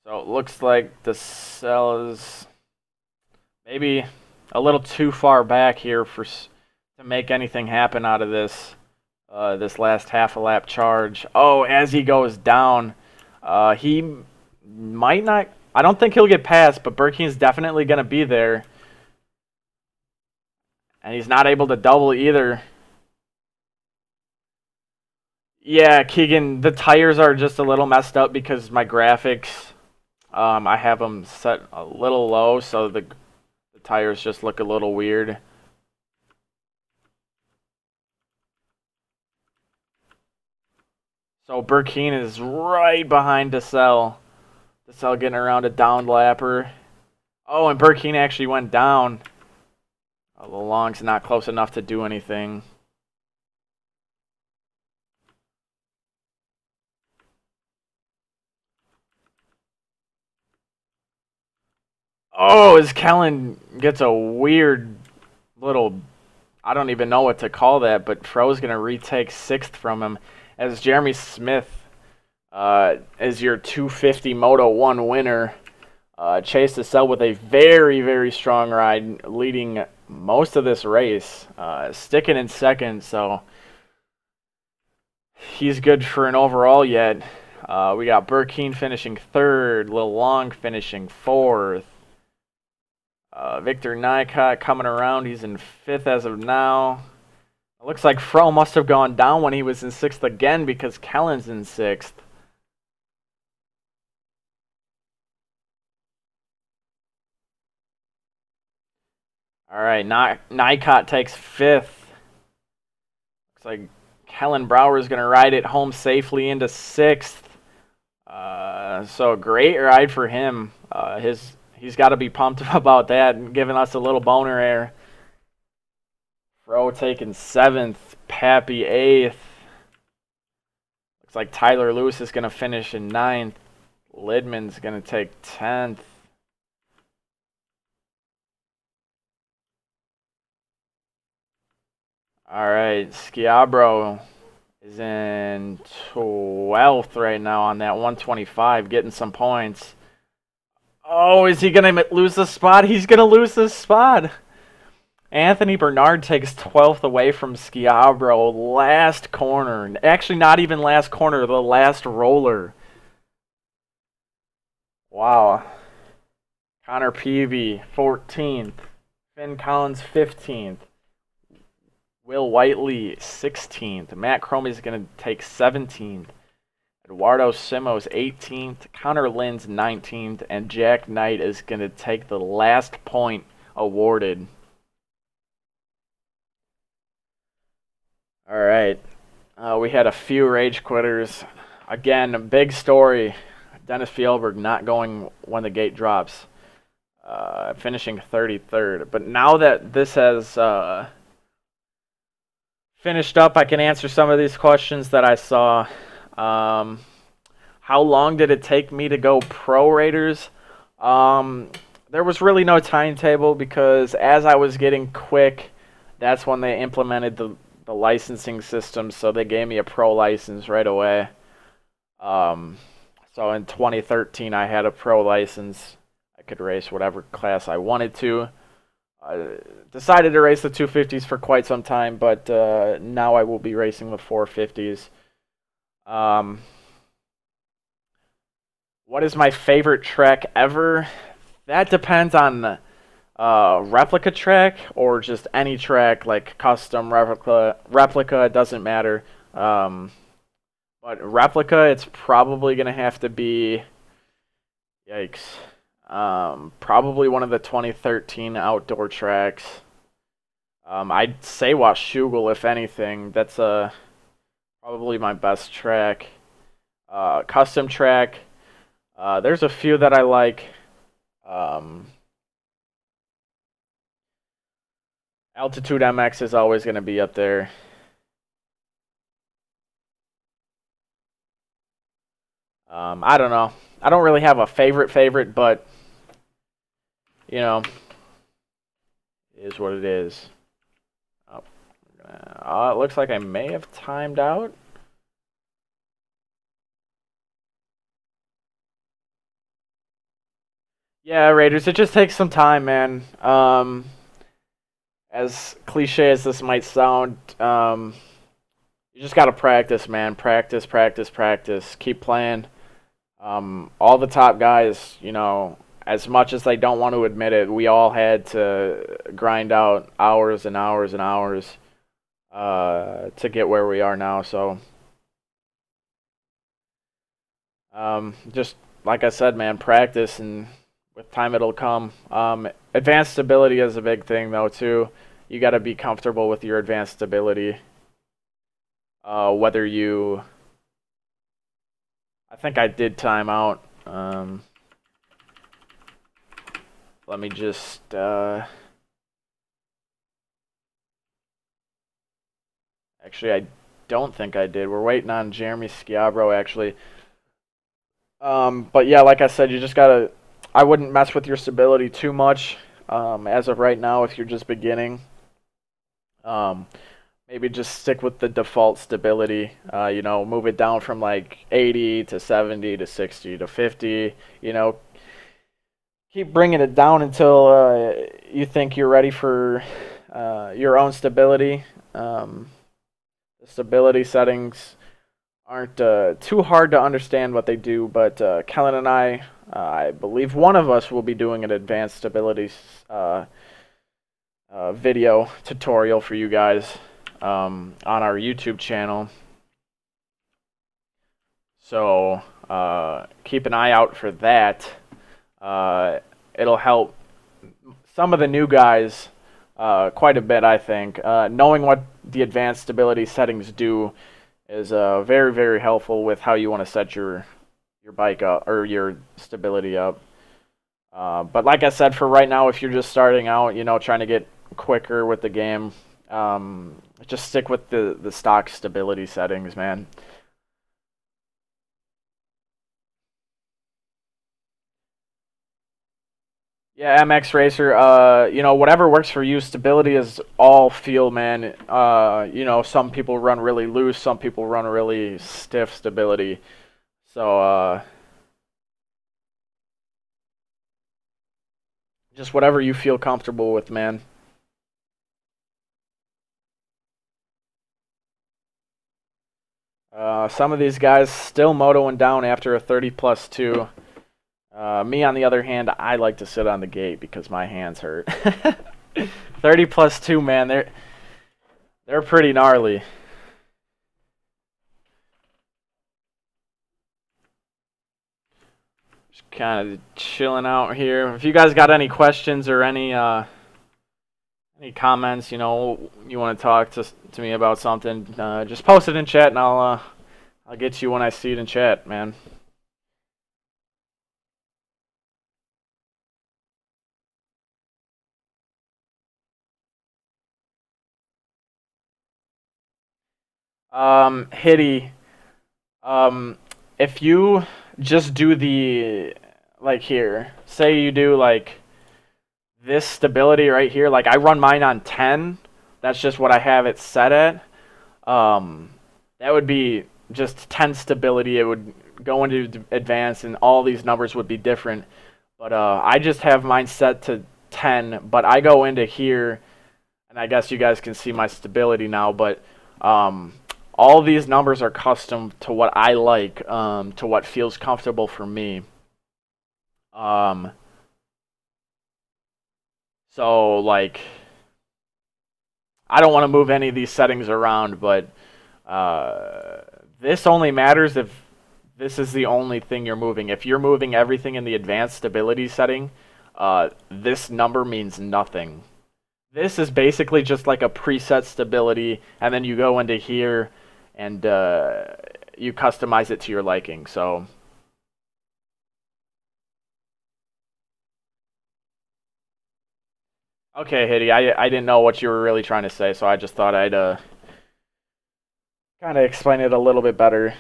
So it looks like DeSelle is maybe a little too far back here to make anything happen out of this. This last half a lap charge. Oh, as he goes down, he might not. I don't think he'll get past, but Burkeen's definitely going to be there. And he's not able to double either. Yeah, Keegan, the tires are just a little messed up because my graphics, I have them set a little low, so the tires just look a little weird. So Burkeen is right behind DeSelle. DeSelle getting around a down lapper. Oh, and Burkeen actually went down. Oh, the long's not close enough to do anything. Oh, as Kellen gets a weird little, I don't even know what to call that, but Fro's going to retake 6th from him. As Jeremy Smith is your 250 Moto 1 winner. Chase DeSelle with a very, very strong ride, leading most of this race, sticking in second, so he's good for an overall yet. We got Burkeen finishing third, Lil Long finishing fourth. Victor Nycott coming around, he's in fifth as of now. It looks like Fro must have gone down when he was in sixth again because Kellen's in sixth. All right, Nycott takes fifth. Looks like Kellen Brower is going to ride it home safely into sixth. So great ride for him. He's got to be pumped about that and giving us a little boner air. Fro taking seventh, Pappy eighth. Looks like Tyler Lewis is going to finish in ninth. Lidman's going to take 10th. All right, Schiabro is in 12th right now on that 125, getting some points. Oh, is he going to lose the spot? He's going to lose this spot. Anthony Bernard takes 12th away from Schiabro. Last corner. Actually, not even last corner, the last roller. Wow. Connor Peavy, 14th. Finn Collins, 15th. Will Whiteley, 16th. Matt Cromie is going to take 17th. Eduardo Simos, 18th. Connor Lynn's 19th. And Jack Knight is going to take the last point awarded. All right. We had a few rage quitters. Again, a big story. Dennis Fjellberg not going when the gate drops. Finishing 33rd. But now that this has finished up, I can answer some of these questions that I saw. How long did it take me to go pro Raiders? There was really no timetable because as I was getting quick, that's when they implemented the licensing system, so they gave me a pro license right away. So in 2013, I had a pro license. I could race whatever class I wanted to. I decided to race the 250s for quite some time, but now I will be racing the 450s. What is my favorite track ever? That depends on the replica track or just any track, like custom, replica, it doesn't matter. But replica, it's probably going to have to be, yikes, probably one of the 2013 outdoor tracks. I'd say Washougal, if anything. That's probably my best track. Custom track, there's a few that I like. Altitude MX is always going to be up there. I don't know. I don't really have a favorite, but, you know, it is what it is. Oh, it looks like I may have timed out. Yeah, Raiders, it just takes some time, man. As cliche as this might sound, you just got to practice, man. Practice. Keep playing. All the top guys, you know, as much as they don't want to admit it, we all had to grind out hours and hours and hours to get where we are now. So, just like I said, man, practice, and with time it'll come. Advanced stability is a big thing, though, too. You got to be comfortable with your advanced stability. Whether you... I think I did time out. Let me just... Actually, I don't think I did. We're waiting on Jeremy Schiabro, actually. But yeah, like I said, you just got to... I wouldn't mess with your stability too much as of right now if you're just beginning. Maybe just stick with the default stability. You know, move it down from like 80 to 70 to 60 to 50. You know, keep bringing it down until you think you're ready for your own stability. The stability settings aren't too hard to understand what they do, but Kellen and I believe one of us will be doing an advanced stability video tutorial for you guys on our YouTube channel. So keep an eye out for that. It'll help some of the new guys quite a bit, I think. Knowing what the advanced stability settings do is very, very helpful with how you want to set your bike up or your stability up. But like I said, for right now, if you're just starting out, you know, trying to get quicker with the game, just stick with the stock stability settings, man. Yeah, MX Racer, you know, whatever works for you. Stability is all feel, man. You know, some people run really loose, some people run really stiff stability. So, just whatever you feel comfortable with, man. Some of these guys still motoing down after a 30+2. Me, on the other hand, I like to sit on the gate because my hands hurt. 30+2, man, they're pretty gnarly. Just kind of chilling out here. If you guys got any questions or any comments, you know, you want to talk to me about something, just post it in chat, and I'll get to you when I see it in chat, man. Hitty, if you just do the, like here, say you do like this stability right here, like I run mine on 10, that's just what I have it set at. That would be just 10 stability. It would go into advanced and all these numbers would be different. But I just have mine set to 10, but I go into here, and I guess you guys can see my stability now, but all these numbers are custom to what I like, to what feels comfortable for me. So, like, I don't want to move any of these settings around, but this only matters if this is the only thing you're moving. If you're moving everything in the advanced stability setting, this number means nothing. This is basically just like a preset stability, and then you go into here and you customize it to your liking. So okay, Hitty, I didn't know what you were really trying to say, so I just thought I'd kind of explain it a little bit better.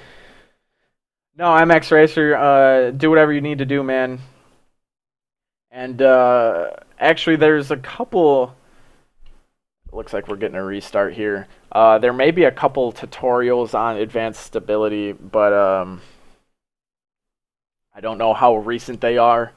No, MX Racer, do whatever you need to do, man. And actually, there's a couple. Looks like we're getting a restart here. There may be a couple tutorials on advanced stability, but I don't know how recent they are.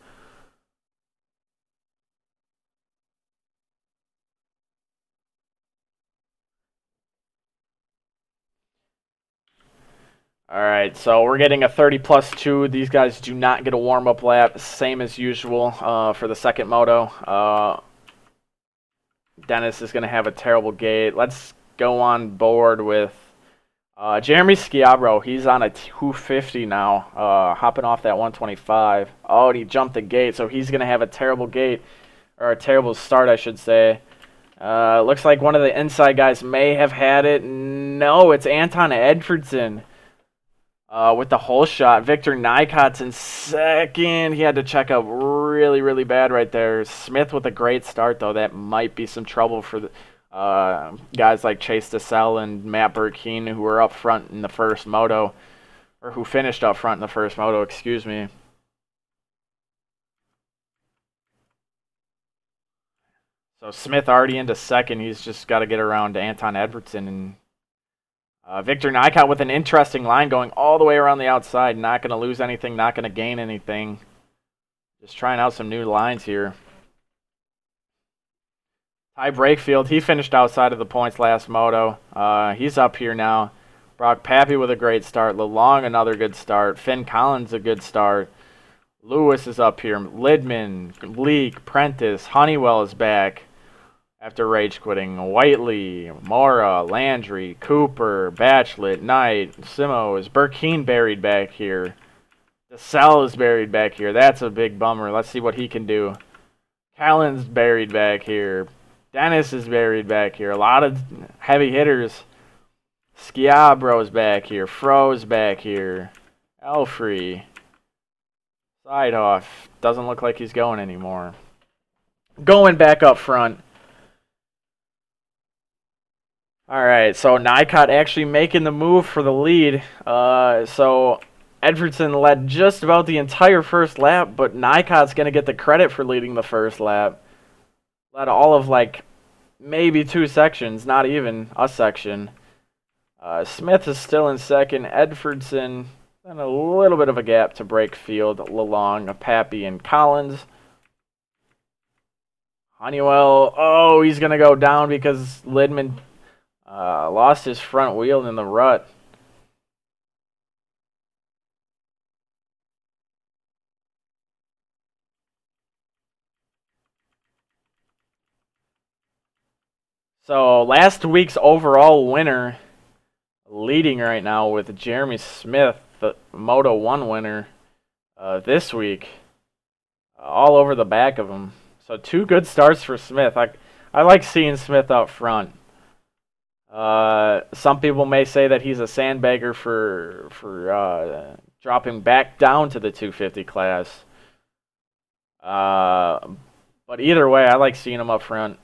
Alright, so we're getting a 30+2. These guys do not get a warm-up lap, same as usual for the second moto. Dennis is going to have a terrible gate. Let's go on board with Jeremy Schiavro. He's on a 250 now, hopping off that 125. Oh, and he jumped the gate, so he's going to have a terrible gate, or a terrible start, I should say. Looks like one of the inside guys may have had it. No, it's Anton Edfordson. With the whole shot. Victor Nykot's in second. He had to check up really, really bad right there. Smith with a great start, though. That might be some trouble for the guys like Chase DeSalle and Matt Burkeen, who were up front in the first moto, or who finished up front in the first moto, excuse me. So Smith already into second. He's just got to get around to Anton Edfordson, and Victor Nykot with an interesting line going all the way around the outside. Not going to lose anything, not going to gain anything. Just trying out some new lines here. Ty Brakefield, he finished outside of the points last moto. He's up here now. Brock Pappy with a great start. LeLong, another good start. Finn Collins, a good start. Lewis is up here. Lidman, Leak, Prentice, Honeywell is back after rage quitting. Whiteley, Mora, Landry, Cooper, Batchlet, Knight, Simo. Burkeen buried back here. DeSalle is buried back here. That's a big bummer. Let's see what he can do. Callan's buried back here. Dennis is buried back here. A lot of heavy hitters. Schiabro's back here. Fro's back here. Elfrey. Sidehoff. Doesn't look like he's going anymore. Going back up front. Alright, so Nycott actually making the move for the lead. So Edvardson led just about the entire first lap, but Nycott's going to get the credit for leading the first lap. Led all of, like, maybe 2 sections, not even a section. Smith is still in second. Edvardson, and a little bit of a gap to Brakefield, LeLong, Pappy, and Collins. Honeywell, oh, he's going to go down because Lidman lost his front wheel in the rut. So last week's overall winner, leading right now with Jeremy Smith, the Moto 1 winner this week, all over the back of him. So 2 good starts for Smith. I like seeing Smith up front. Some people may say that he's a sandbagger for dropping back down to the 250 class. But either way, I like seeing him up front.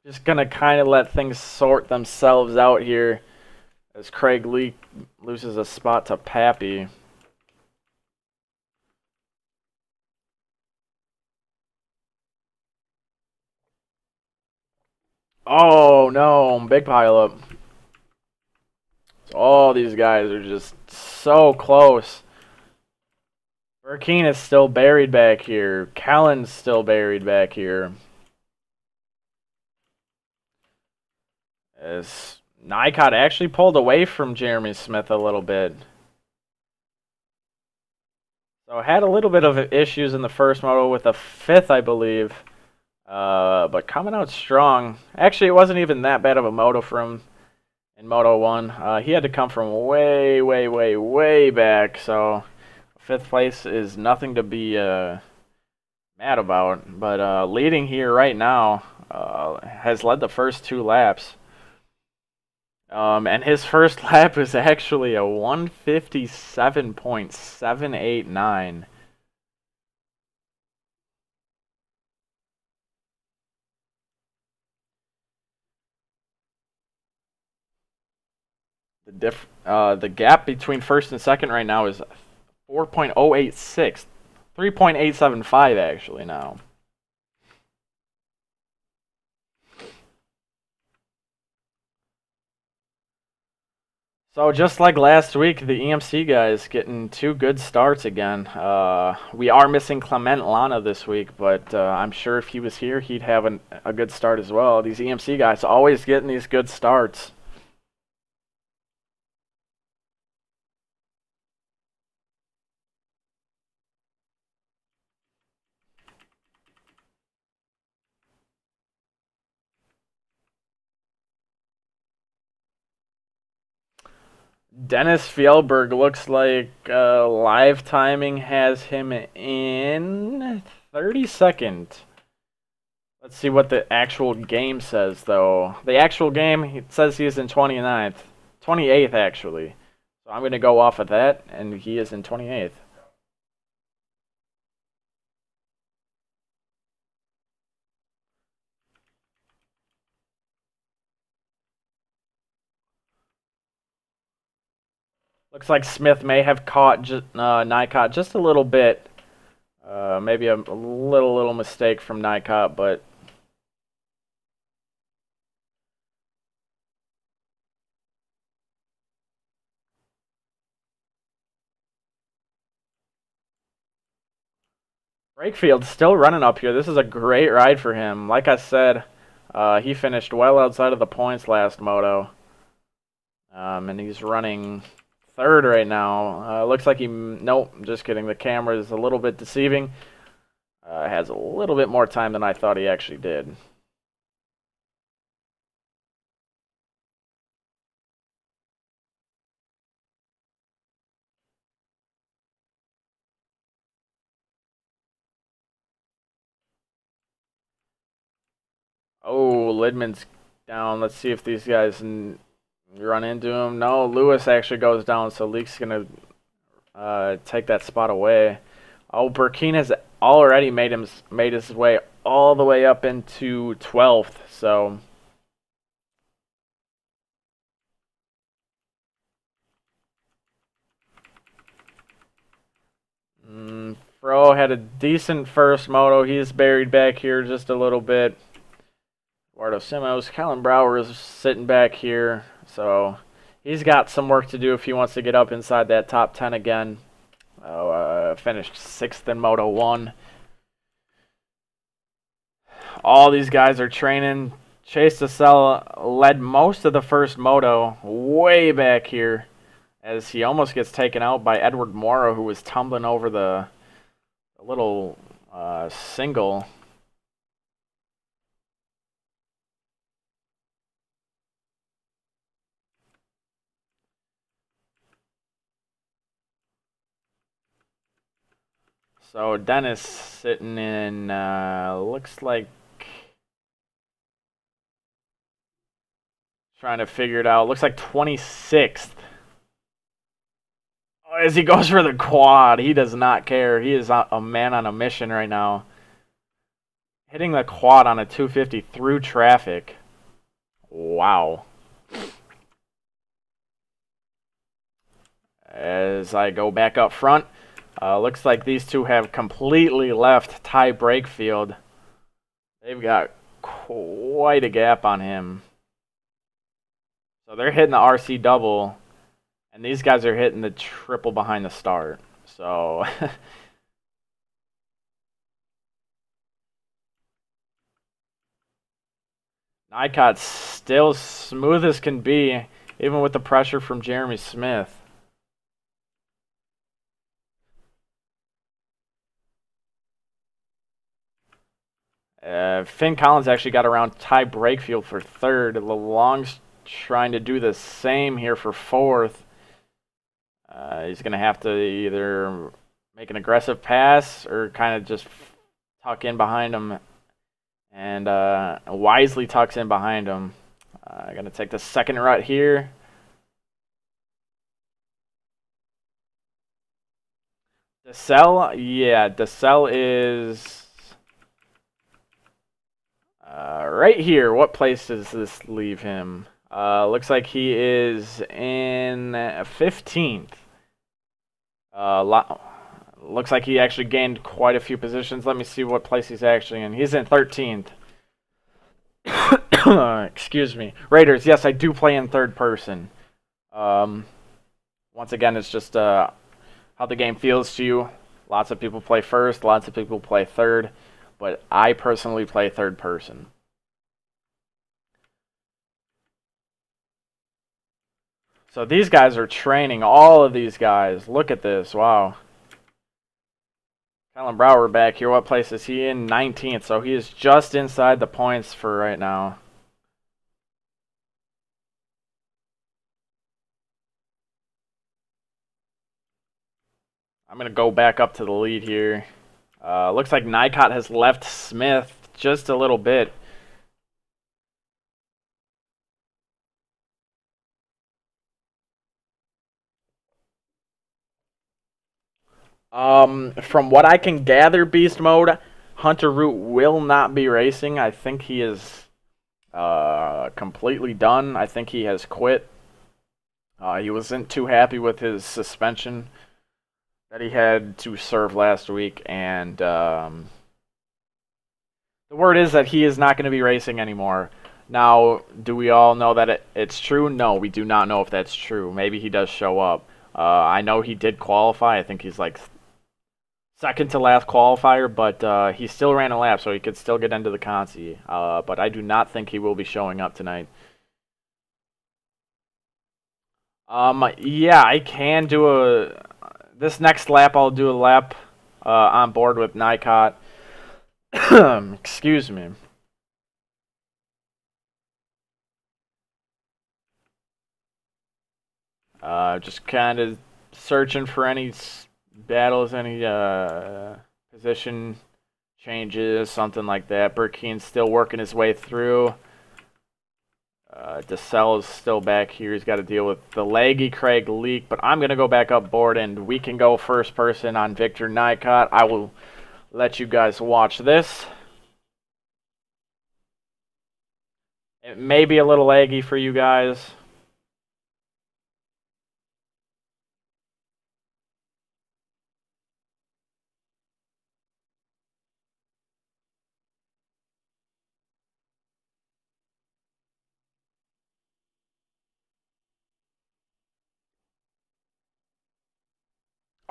Just going to kind of let things sort themselves out here as Craig Leak loses a spot to Pappy. Oh, no. Big pileup. So all these guys are just so close. Burkeen is still buried back here. Callan's still buried back here. As Nycott actually pulled away from Jeremy Smith a little bit. So had a little bit of issues in the first moto with the 5th, I believe. But coming out strong. Actually, it wasn't even that bad of a moto for him in Moto 1. He had to come from way, way, way, way back. So 5th place is nothing to be mad about. But leading here right now has led the first 2 laps. And his first lap is actually a 157.789. The gap between first and second right now is 4.086, 3.875 actually now. So just like last week, the EMC guys getting 2 good starts again. We are missing Clement Lana this week, but I'm sure if he was here, he'd have a good start as well. These EMC guys always getting these good starts. Dennis Fjellberg looks like live timing has him in 32nd. Let's see what the actual game says, though. The actual game, it says he is in 29th. 28th, actually. So I'm going to go off of that, and he is in 28th. Looks like Smith may have caught Nycott just a little bit. Maybe a little mistake from Nycott, but Brakefield's still running up here. This is a great ride for him. Like I said, he finished well outside of the points last moto. And he's running third right now. Looks like nope, just kidding. The camera is a little bit deceiving. Has a little bit more time than I thought he actually did. Oh, Lidman's down. Let's see if these guys run into him. No, Lewis actually goes down, so Leake's going to take that spot away. Oh, Burkina has already made his way all the way up into 12th, so... Fro had a decent first moto. He's buried back here just a little bit. Eduardo Simos, Colin Brower is sitting back here, so he's got some work to do if he wants to get up inside that top 10 again. Finished 6th in Moto 1. All these guys are training. Chase DeSell led most of the first moto way back here as he almost gets taken out by Edward Morrow, who was tumbling over the little single. So Dennis sitting in, looks like, trying to figure it out. Looks like 26th. As he goes for the quad, he does not care. He is a man on a mission right now. Hitting the quad on a 250 through traffic. Wow. As I go back up front, looks like these two have completely left Ty Brakefield. They've got quite a gap on him. So they're hitting the RC double, and these guys are hitting the triple behind the start. So Nycott's still smooth as can be, even with the pressure from Jeremy Smith. Finn Collins actually got around Ty Brakefield for third. LeLong's trying to do the same here for fourth. He's going to have to either make an aggressive pass or kind of just tuck in behind him. And wisely tucks in behind him. Going to take the second rut here. DeSell, yeah, DeSell is... right here. What place does this leave him? Looks like he is in 15th. Looks like he actually gained quite a few positions. Let me see what place he's actually in. He's in 13th. Excuse me. Raiders, yes, I do play in third person. Once again, it's just how the game feels to you. Lots of people play first. Lots of people play third. But I personally play third person. So these guys are training, all of these guys. Look at this, wow. Colin Brower back here, what place is he in? 19th, so he is just inside the points for right now. I'm going to go back up to the lead here. Looks like Nycott has left Smith just a little bit. From what I can gather, Beast Mode, Hunter Root will not be racing. I think he is completely done. I think he has quit. He wasn't too happy with his suspension that he had to serve last week, and the word is that he is not going to be racing anymore. Now, do we all know that it's true? No, we do not know if that's true. Maybe he does show up. I know he did qualify. I think he's like second to last qualifier, but he still ran a lap, so he could still get into the consi. But I do not think he will be showing up tonight. Yeah, I can do this next lap. I'll do a lap on board with Nikot. Excuse me. Just kind of searching for any battles, any position changes, something like that. Burkeen's still working his way through. DeSalle is still back here. He's got to deal with the laggy Craig leak, but I'm going to go back up board, and we can go first person on Victor Nikot. I will let you guys watch this. It may be a little laggy for you guys.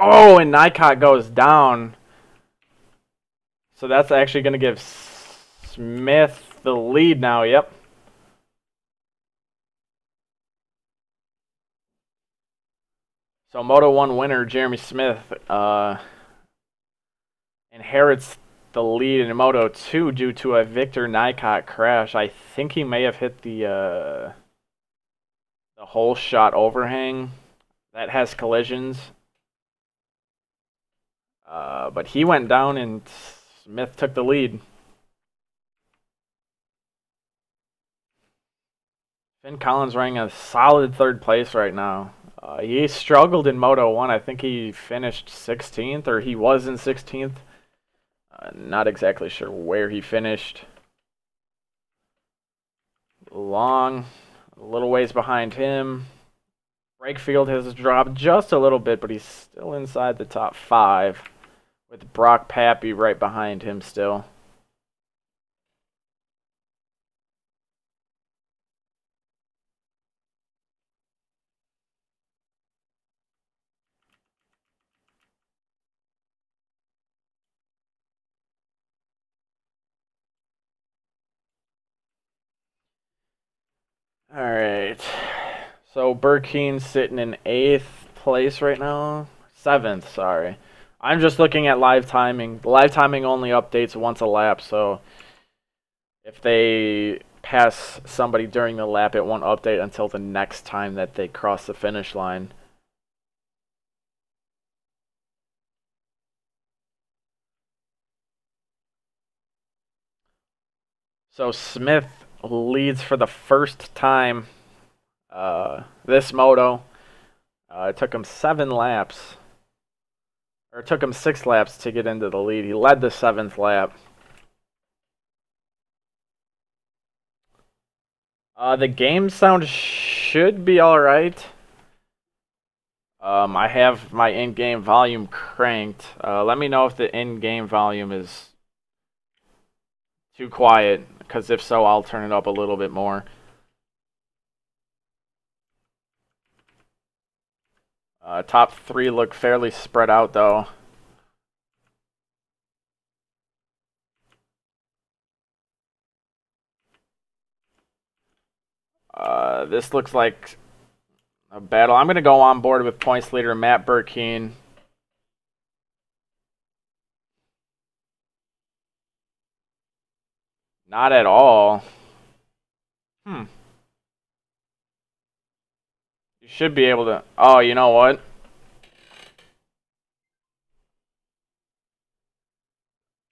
Oh, and Nikot goes down. So that's actually going to give Smith the lead now. Yep. So Moto 1 winner Jeremy Smith inherits the lead in Moto 2 due to a Victor Nikot crash. I think he may have hit the hole shot overhang that has collisions. But he went down and Smith took the lead. Finn Collins running a solid third place right now. He struggled in Moto 1. I think he finished 16th, or he was in 16th. Not exactly sure where he finished. Long, a little ways behind him. Brakefield has dropped just a little bit, but he's still inside the top 5, with Brock Pappy right behind him still. All right, so Burkeen's sitting in 8th place right now. 7th, sorry. I'm just looking at live timing. The live timing only updates once a lap, so if they pass somebody during the lap, it won't update until the next time that they cross the finish line. So Smith leads for the first time this moto. It took him 7 laps. Or it took him 6 laps to get into the lead. He led the 7th lap. The game sound should be alright. I have my in-game volume cranked. Let me know if the in-game volume is too quiet, because if so, I'll turn it up a little bit more. Top 3 look fairly spread out, though. This looks like a battle. I'm going to go on board with points leader Matt Burkeen. Not at all. You should be able to... Oh, you know what?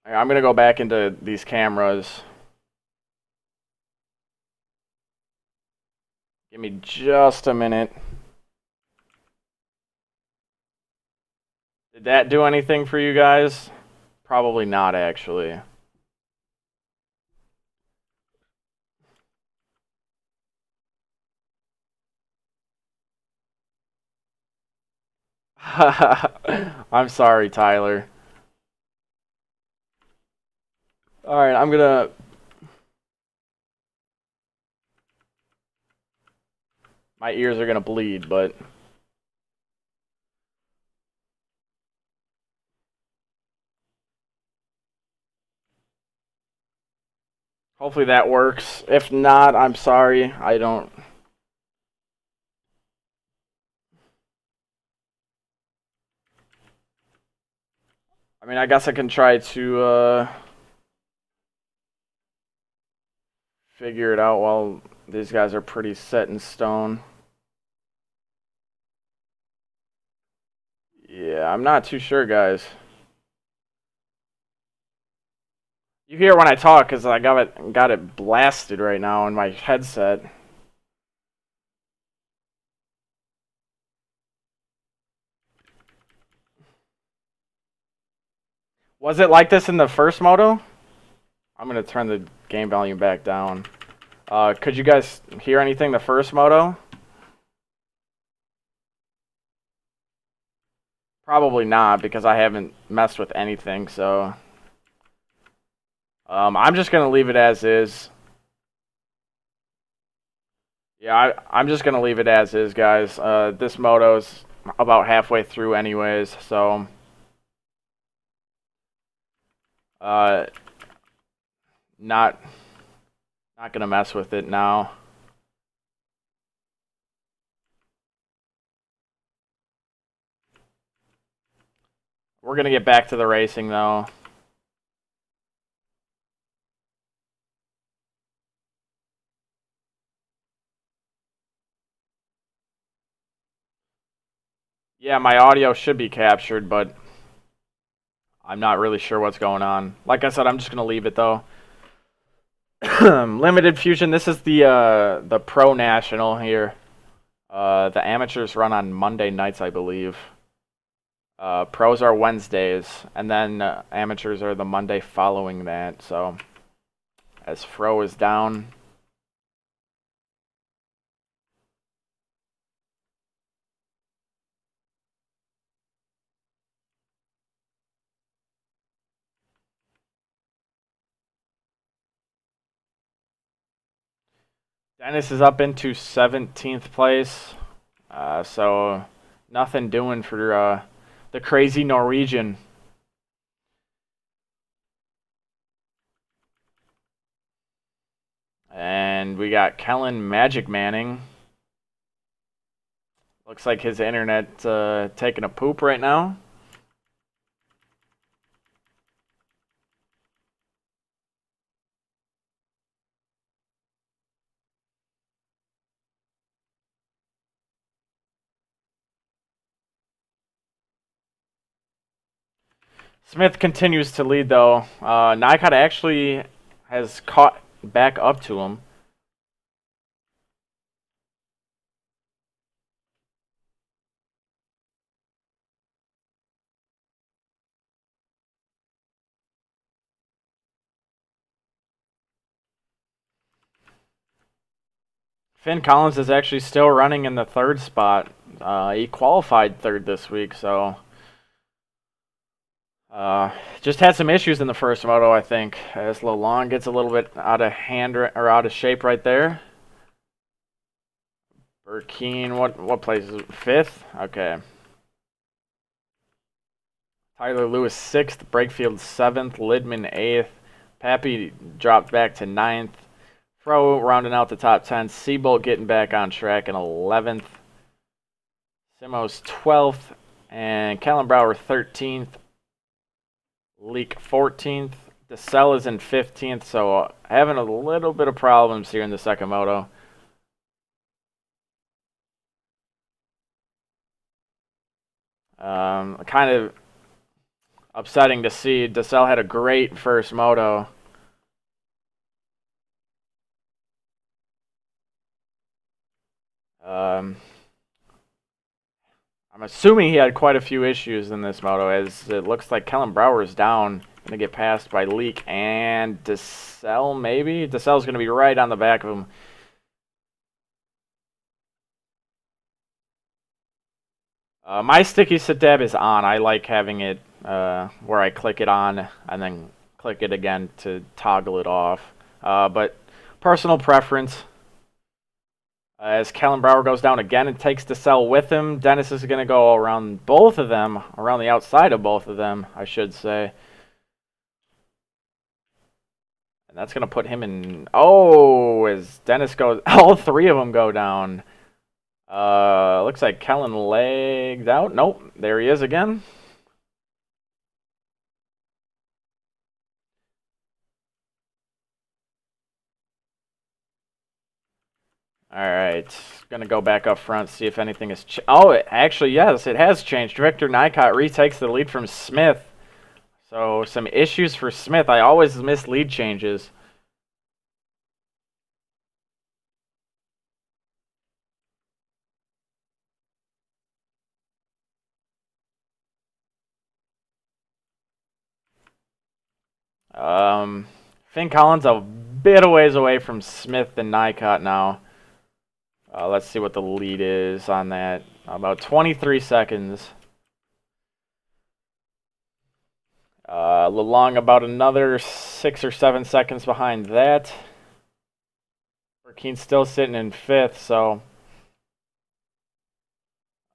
I'm going to go back into these cameras. Give me just a minute. Did that do anything for you guys? Probably not, actually. I'm sorry, Tyler. Alright, I'm gonna... My ears are gonna bleed, but... Hopefully that works. If not, I'm sorry. I don't... I mean, I guess I can try to figure it out while these guys are pretty set in stone. Yeah, I'm not too sure, guys. You hear when I talk because I got it blasted right now in my headset. Was it like this in the first Moto? I'm going to turn the game volume back down. Could you guys hear anything the first Moto? Probably not, because I haven't messed with anything, so... I'm just going to leave it as is. Yeah, I'm just going to leave it as is, guys. This Moto's about halfway through anyways, so... Not gonna mess with it now. We're gonna get back to the racing though. Yeah, my audio should be captured, but I'm not really sure what's going on. Like I said, I'm just gonna leave it though. Limited Fusion. This is the Pro National here. The amateurs run on Monday nights, I believe. Pros are Wednesdays, and then amateurs are the Monday following that. So, as Fro is down. Dennis is up into 17th place, so nothing doing for the crazy Norwegian. And we got Kellen Magic Manning. Looks like his internet taking a poop right now. Smith continues to lead, though. Nycott actually has caught back up to him. Finn Collins is actually still running in the third spot. He qualified third this week, so... just had some issues in the first Moto, I think. This little long gets a little bit out of hand or out of shape right there. Burkeen, what place is it? Fifth? Okay. Tyler Lewis 6th, Brakefield 7th, Lidman 8th. Pappy dropped back to 9th. Fro rounding out the top 10. Seabolt getting back on track in 11th. Simo's 12th. And Callum Brower 13th. Leak 14th. DeSell is in 15th, so having a little bit of problems here in the second Moto. Kind of upsetting to see. DeSell had a great first Moto. I'm assuming he had quite a few issues in this Moto, as it looks like Kellen Brower is down. Going to get passed by Leak and DeSell, maybe? DeSell's going to be right on the back of him. My sticky sit dab is on. I like having it where I click it on and then click it again to toggle it off. But personal preference. As Kellen Brower goes down again and takes DeSell with him, Dennis is going to go around both of them, around the outside of both of them, I should say. And that's going to put him in... Oh, as Dennis goes... All three of them go down. Looks like Kellen lagged out. Nope, there he is again. All right, going to go back up front, see if anything has changed. Oh, actually, yes, it has changed. Victor Nycott retakes the lead from Smith. So some issues for Smith. I always miss lead changes. Finn Collins a bit of ways away from Smith and Nycott now. Let's see what the lead is on that. About 23 seconds. LeLong about another 6 or 7 seconds behind that. Burkeen's still sitting in 5th, so...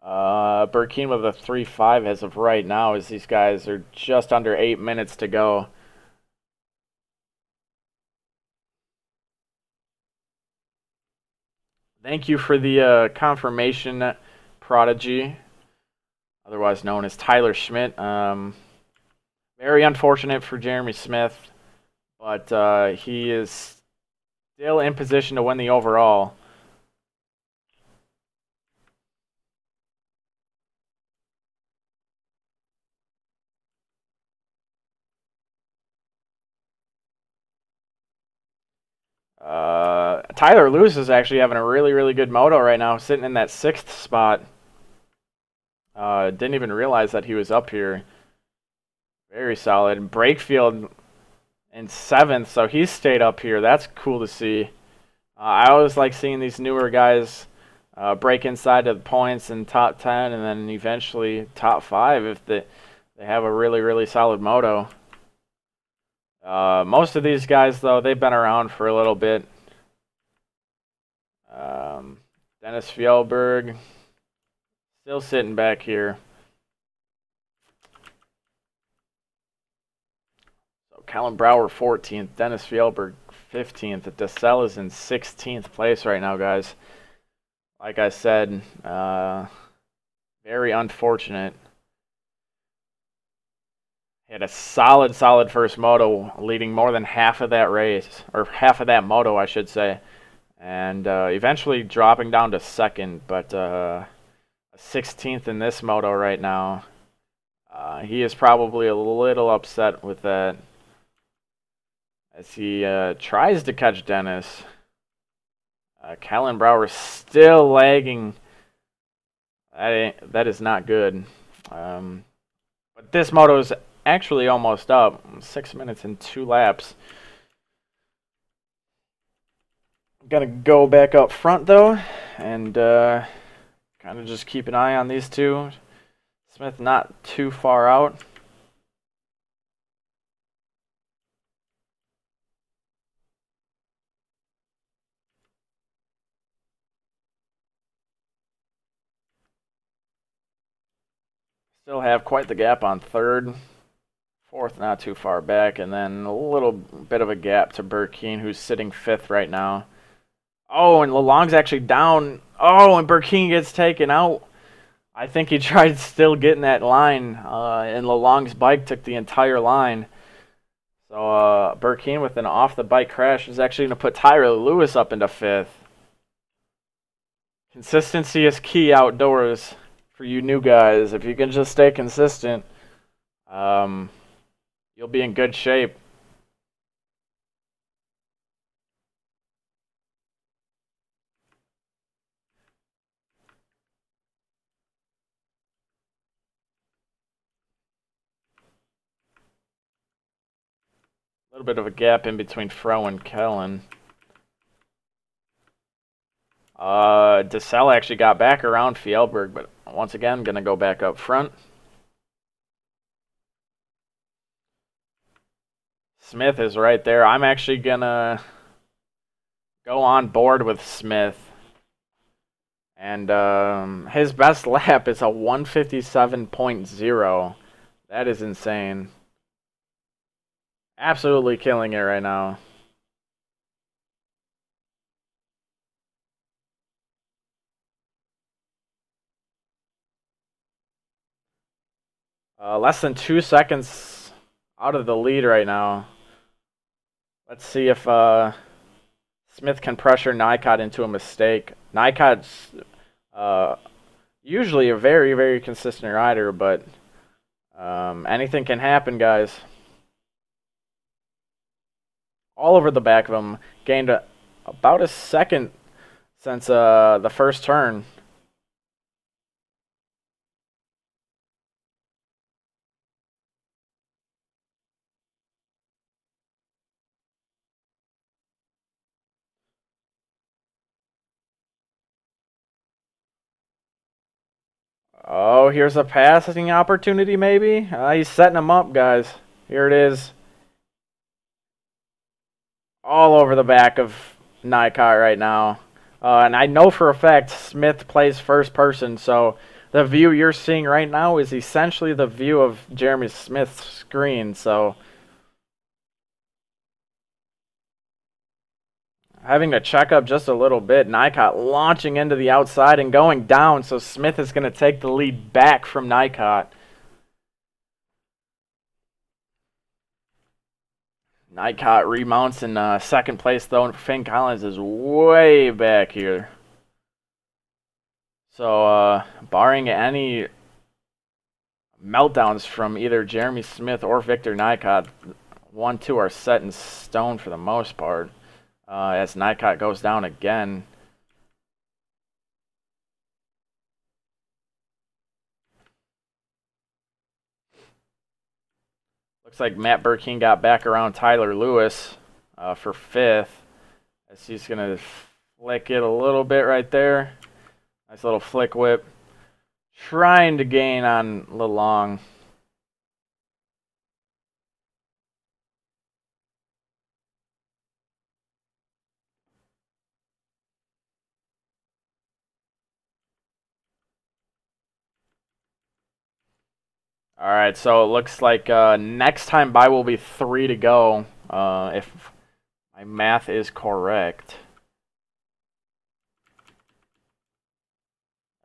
Burkeen with a 3.5 as of right now, as these guys are just under 8 minutes to go. Thank you for the confirmation, Prodigy, otherwise known as Tyler Schmidt. Very unfortunate for Jeremy Smith, but he is still in position to win the overall. Tyler Lewis is actually having a really, really good moto right now, sitting in that 6th spot. Didn't even realize that he was up here. Very solid. Brakefield in 7th, so he stayed up here. That's cool to see. I always like seeing these newer guys break inside of the points in top 10 and then eventually top 5 if they have a really, really solid moto. Most of these guys, though, they've been around for a little bit. Dennis Fjellberg still sitting back here. So Callum Brower 14th, Dennis Fjellberg 15th. DeSelle is in 16th place right now, guys. Like I said, very unfortunate. He had a solid first moto, leading more than half of that race, or half of that moto, I should say, and eventually dropping down to 2nd, but 16th in this moto right now. He is probably a little upset with that as he tries to catch Dennis. Callan Brower still lagging. That is not good. But this moto is actually almost up. 6 minutes and 2 laps. Gonna go back up front though, and kind of just keep an eye on these two. Smith not too far out. Still have quite the gap on 3rd. 4th not too far back, and then a little bit of a gap to Burkeen, who's sitting 5th right now. Oh, and LeLong's actually down. Oh, and Burkeen gets taken out. I think he tried still getting that line, and LeLong's bike took the entire line. So Burkeen with an off-the-bike crash is actually going to put Tyler Lewis up into 5th. Consistency is key outdoors for you new guys. If you can just stay consistent, you'll be in good shape. A little bit of a gap in between Fro and Kellen. DeSelle actually got back around Fjellberg, but once again, going to go back up front. Smith is right there. I'm actually going to go on board with Smith. And his best lap is a 157.0. That is insane. Absolutely killing it right now. Less than 2 seconds out of the lead right now. Let's see if Smith can pressure Nycott into a mistake. Nycott's usually a very, very consistent rider, but anything can happen, guys. All over the back of him. Gained about a second since the first turn. Oh, here's a passing opportunity, maybe? He's setting him up, guys. Here it is. All over the back of Nycott right now. And I know for a fact Smith plays first person, so the view you're seeing right now is essentially the view of Jeremy Smith's screen, so having to check up just a little bit. Nycott launching into the outside and going down, so Smith is going to take the lead back from Nycott. Nycott remounts in second place, though, and Finn Collins is way back here. So, barring any meltdowns from either Jeremy Smith or Victor Nycott, 1-2 are set in stone for the most part. As Nycott goes down again. Looks like Matt Burkeen got back around Tyler Lewis for fifth. As he's going to flick it a little bit right there. Nice little flick whip. Trying to gain on LeLong. All right, so it looks like next time by will be 3 to go, if my math is correct.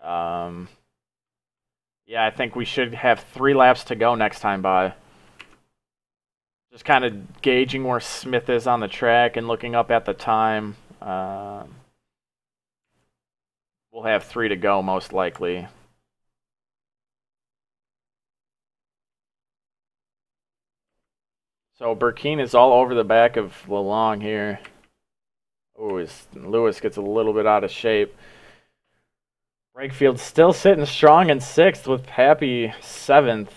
Yeah, I think we should have 3 laps to go next time by. Just kind of gauging where Smith is on the track and looking up at the time. We'll have 3 to go most likely. So Burkeen is all over the back of LeLong here. Oh, Lewis gets a little bit out of shape. Brakefield still sitting strong in 6th with Happy 7th.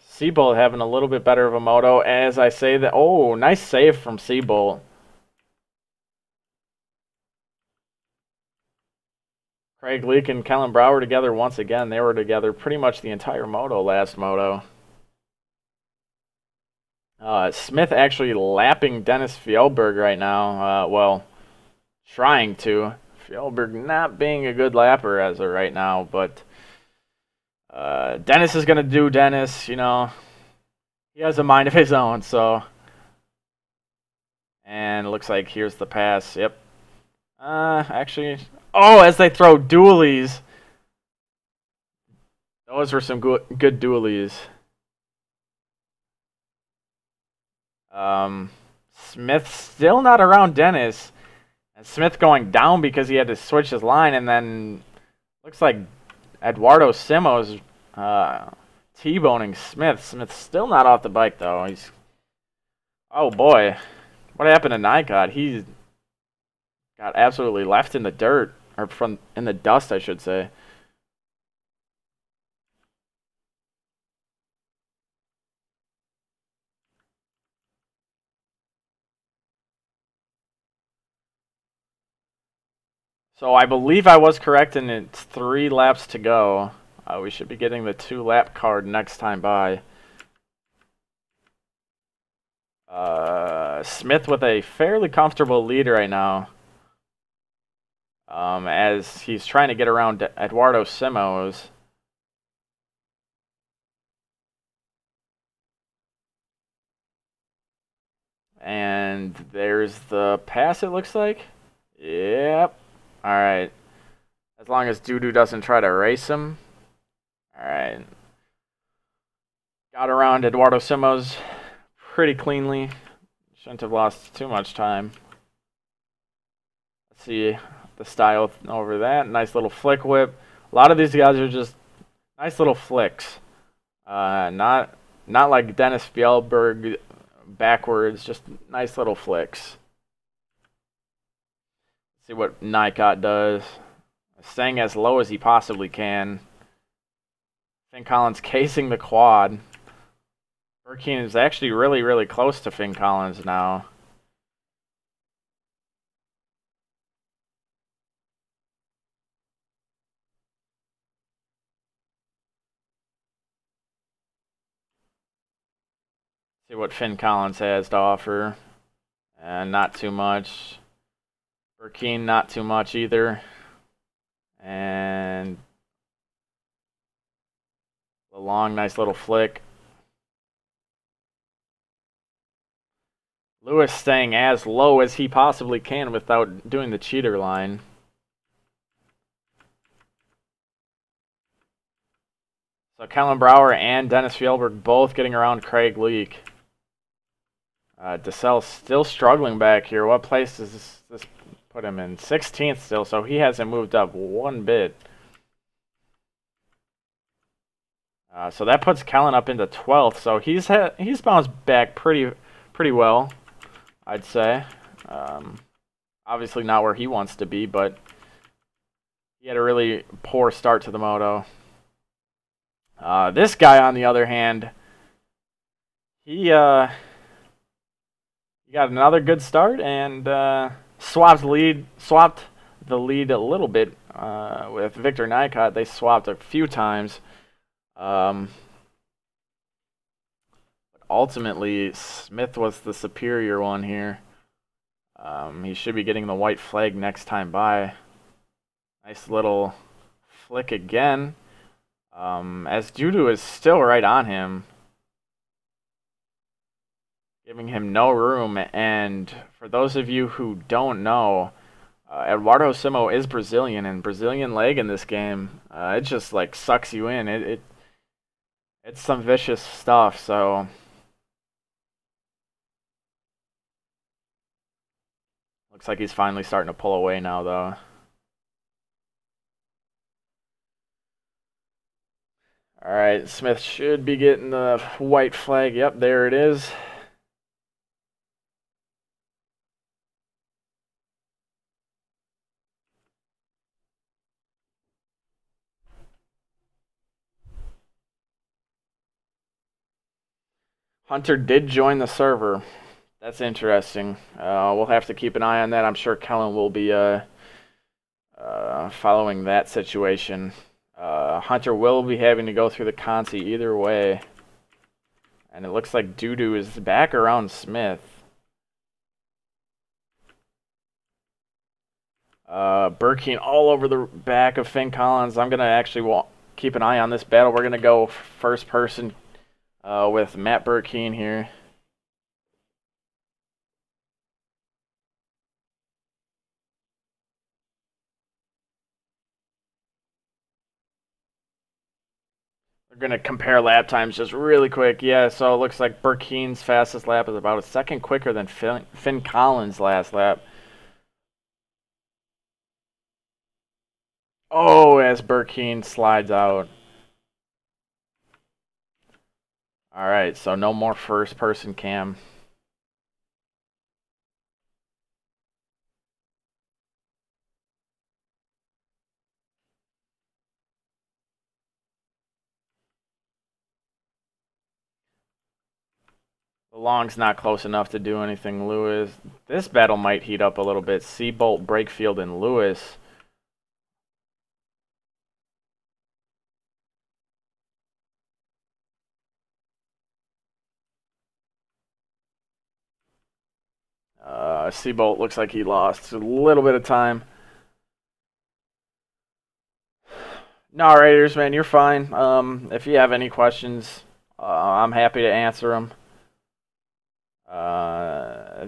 Seabolt having a little bit better of a moto. As I say that, oh, nice save from Seabolt. Craig Leake and Kellen Brower together once again. They were together pretty much the entire moto last moto. Smith actually lapping Dennis Fjellberg right now. Well, trying to. Fjellberg not being a good lapper as of right now, but Dennis is going to do Dennis, you know. He has a mind of his own, so. And it looks like here's the pass. Yep. Actually, oh, as they throw dualies. Those were some good dualies. Smith still not around Dennis. And Smith going down because he had to switch his line, and then looks like Eduardo Simo's T-boning Smith. Smith's still not off the bike though. He's, oh boy, what happened to Nycott? He got absolutely left in the dirt, or in the dust, I should say. So I believe I was correct, and it's 3 laps to go. We should be getting the 2-lap card next time by. Smith with a fairly comfortable lead right now. As he's trying to get around Eduardo Simo's. And there's the pass, it looks like. Yep. Alright. As long as Dudu doesn't try to race him. Alright. Got around Eduardo Simo's pretty cleanly. Shouldn't have lost too much time. Let's see the style over that. Nice little flick whip. A lot of these guys are just nice little flicks. Not like Dennis Fjellberg backwards, just nice little flicks. See what Nycott does. Staying as low as he possibly can. Finn Collins casing the quad. Burkeen is actually really, really close to Finn Collins now. See what Finn Collins has to offer. And not too much. Burkeen, not too much either. And a long, nice little flick. Lewis staying as low as he possibly can without doing the cheater line. So Kellen Brower and Dennis Fjellberg both getting around Craig Leak. DeSalle still struggling back here. What place does this put him in? 16th still, so he hasn't moved up one bit. So that puts Kellen up into 12th. So he's bounced back pretty well, I'd say. Obviously not where he wants to be, but he had a really poor start to the moto. This guy, on the other hand, he got another good start and swapped the lead a little bit with Victor Nycott. They swapped a few times. Ultimately, Smith was the superior one here. He should be getting the white flag next time by. Nice little flick again. As Dudu is still right on him, giving him no room. And for those of you who don't know, Eduardo Simo is Brazilian, and Brazilian leg in this game, it just like sucks you in. It's some vicious stuff. So looks like he's finally starting to pull away now, though. All right, Smith should be getting the white flag. Yep, there it is. Hunter did join the server. That's interesting. We'll have to keep an eye on that. I'm sure Kellen will be following that situation. Hunter will be having to go through the consi either way. And it looks like Dudu is back around Smith. Burkeen all over the back of Finn Collins. I'm going to actually keep an eye on this battle. We're going to go first person with Matt Burkeen here. We're going to compare lap times just really quick. Yeah, so it looks like Burkeen's fastest lap is about a second quicker than Finn Collins' last lap. Oh, as Burkeen slides out. All right, so no more first-person cam. The long's not close enough to do anything, Lewis. This battle might heat up a little bit. Seabolt, Brakefield, and Lewis. Seabolt looks like he lost a little bit of time. No, Raiders, man, you're fine. If you have any questions, I'm happy to answer them.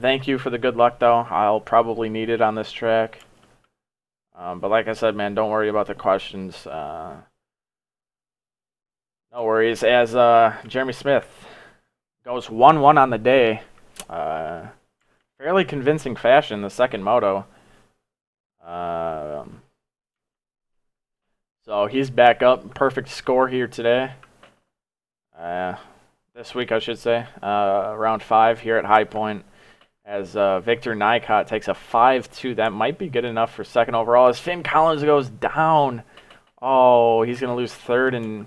Thank you for the good luck, though. I'll probably need it on this track. But like I said, man, don't worry about the questions. No worries. As Jeremy Smith goes 1-1 on the day. Fairly convincing fashion, the second moto. So he's back up. Perfect score here today. This week, I should say. Round 5 here at High Point. As Victor Nycott takes a 5-2. That might be good enough for second overall. As Finn Collins goes down. Oh, he's going to lose third, and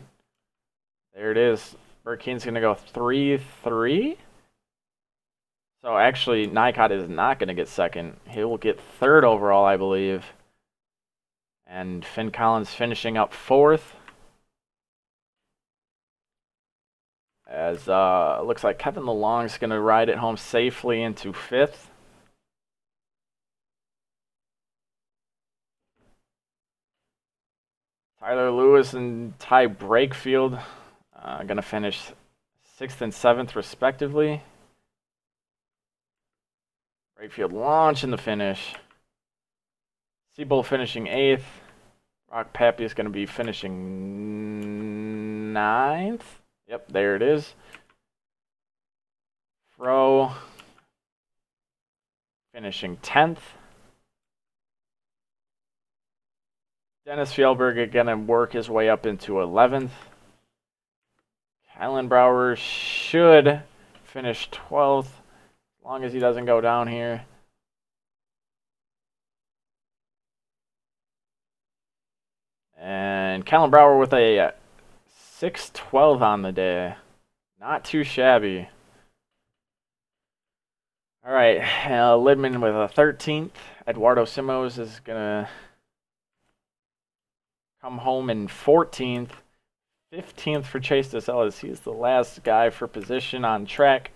there it is. Burkeen's going to go 3-3. So actually, Nycott is not going to get second. He will get third overall, I believe. And Finn Collins finishing up fourth. As looks like Kevin LeLong's going to ride it home safely into fifth. Tyler Lewis and Ty Brakefield going to finish 6th and 7th respectively. Brakefield launching the finish. Seabull finishing 8th. Rock Pappy is going to be finishing 9th. Yep, there it is. Fro finishing 10th. Dennis Fjellberg going to work his way up into 11th. Kylan Brower should finish 12th, as long as he doesn't go down here. And Kylan Brower with a 6-12 on the day. Not too shabby. All right, Lidman with a 13th. Eduardo Simos is going to come home in 14th. 15th for Chase DeSellis. He's the last guy for position on track.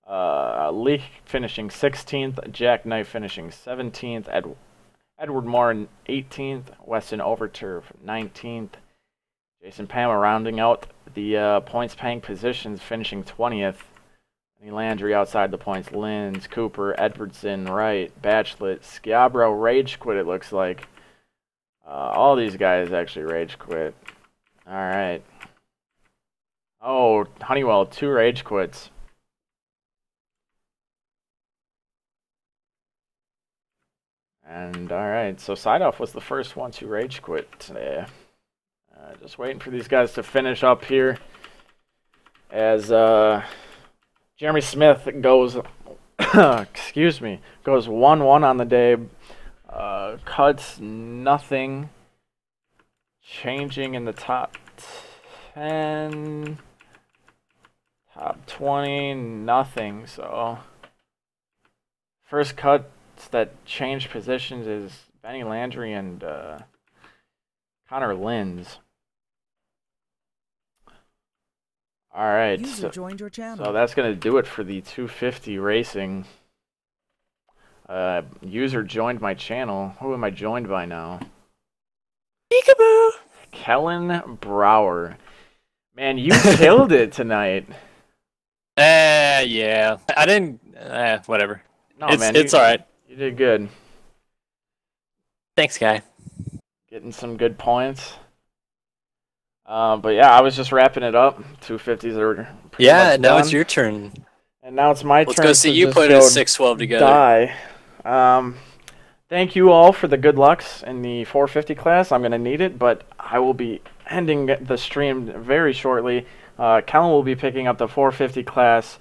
Lee finishing 16th. Jack Knight finishing 17th. Edward Moore 18th. Weston Overturf 19th. Jason Pama rounding out the points paying positions, finishing 20th. Any Landry outside the points. Linz, Cooper, Edwardson, Wright, Batchlet, Schiabro, rage quit, it looks like. All these guys actually rage quit. All right. Oh, Honeywell, 2 rage quits. And all right, so Sideoff was the first one to rage quit today. Just waiting for these guys to finish up here. As Jeremy Smith goes, excuse me, goes 1-1 on the day. Cuts nothing. Changing in the top 10, top 20, nothing. So first cuts that changed positions is Benny Landry and Connor Linz. All right,
User joined your channel.
so that's going to do it for the 250 racing. User joined my channel. Who am I joined by now?
Peekaboo!
Kellen Brower. Man, you killed it tonight.
Yeah. I didn't. Whatever.
No,
it's
man,
it's all right.
You did good.
Thanks, guy.
Getting some good points. But yeah, I was just wrapping it up. 250s are pretty much
Now
done.
it's your turn.
And now it's my
Let's
turn
go see
to
you
just
put
go
a 612 together.
die. Thank you all for the good lucks in the 450 class. I'm going to need it, but I will be ending the stream very shortly. Kellen will be picking up the 450 class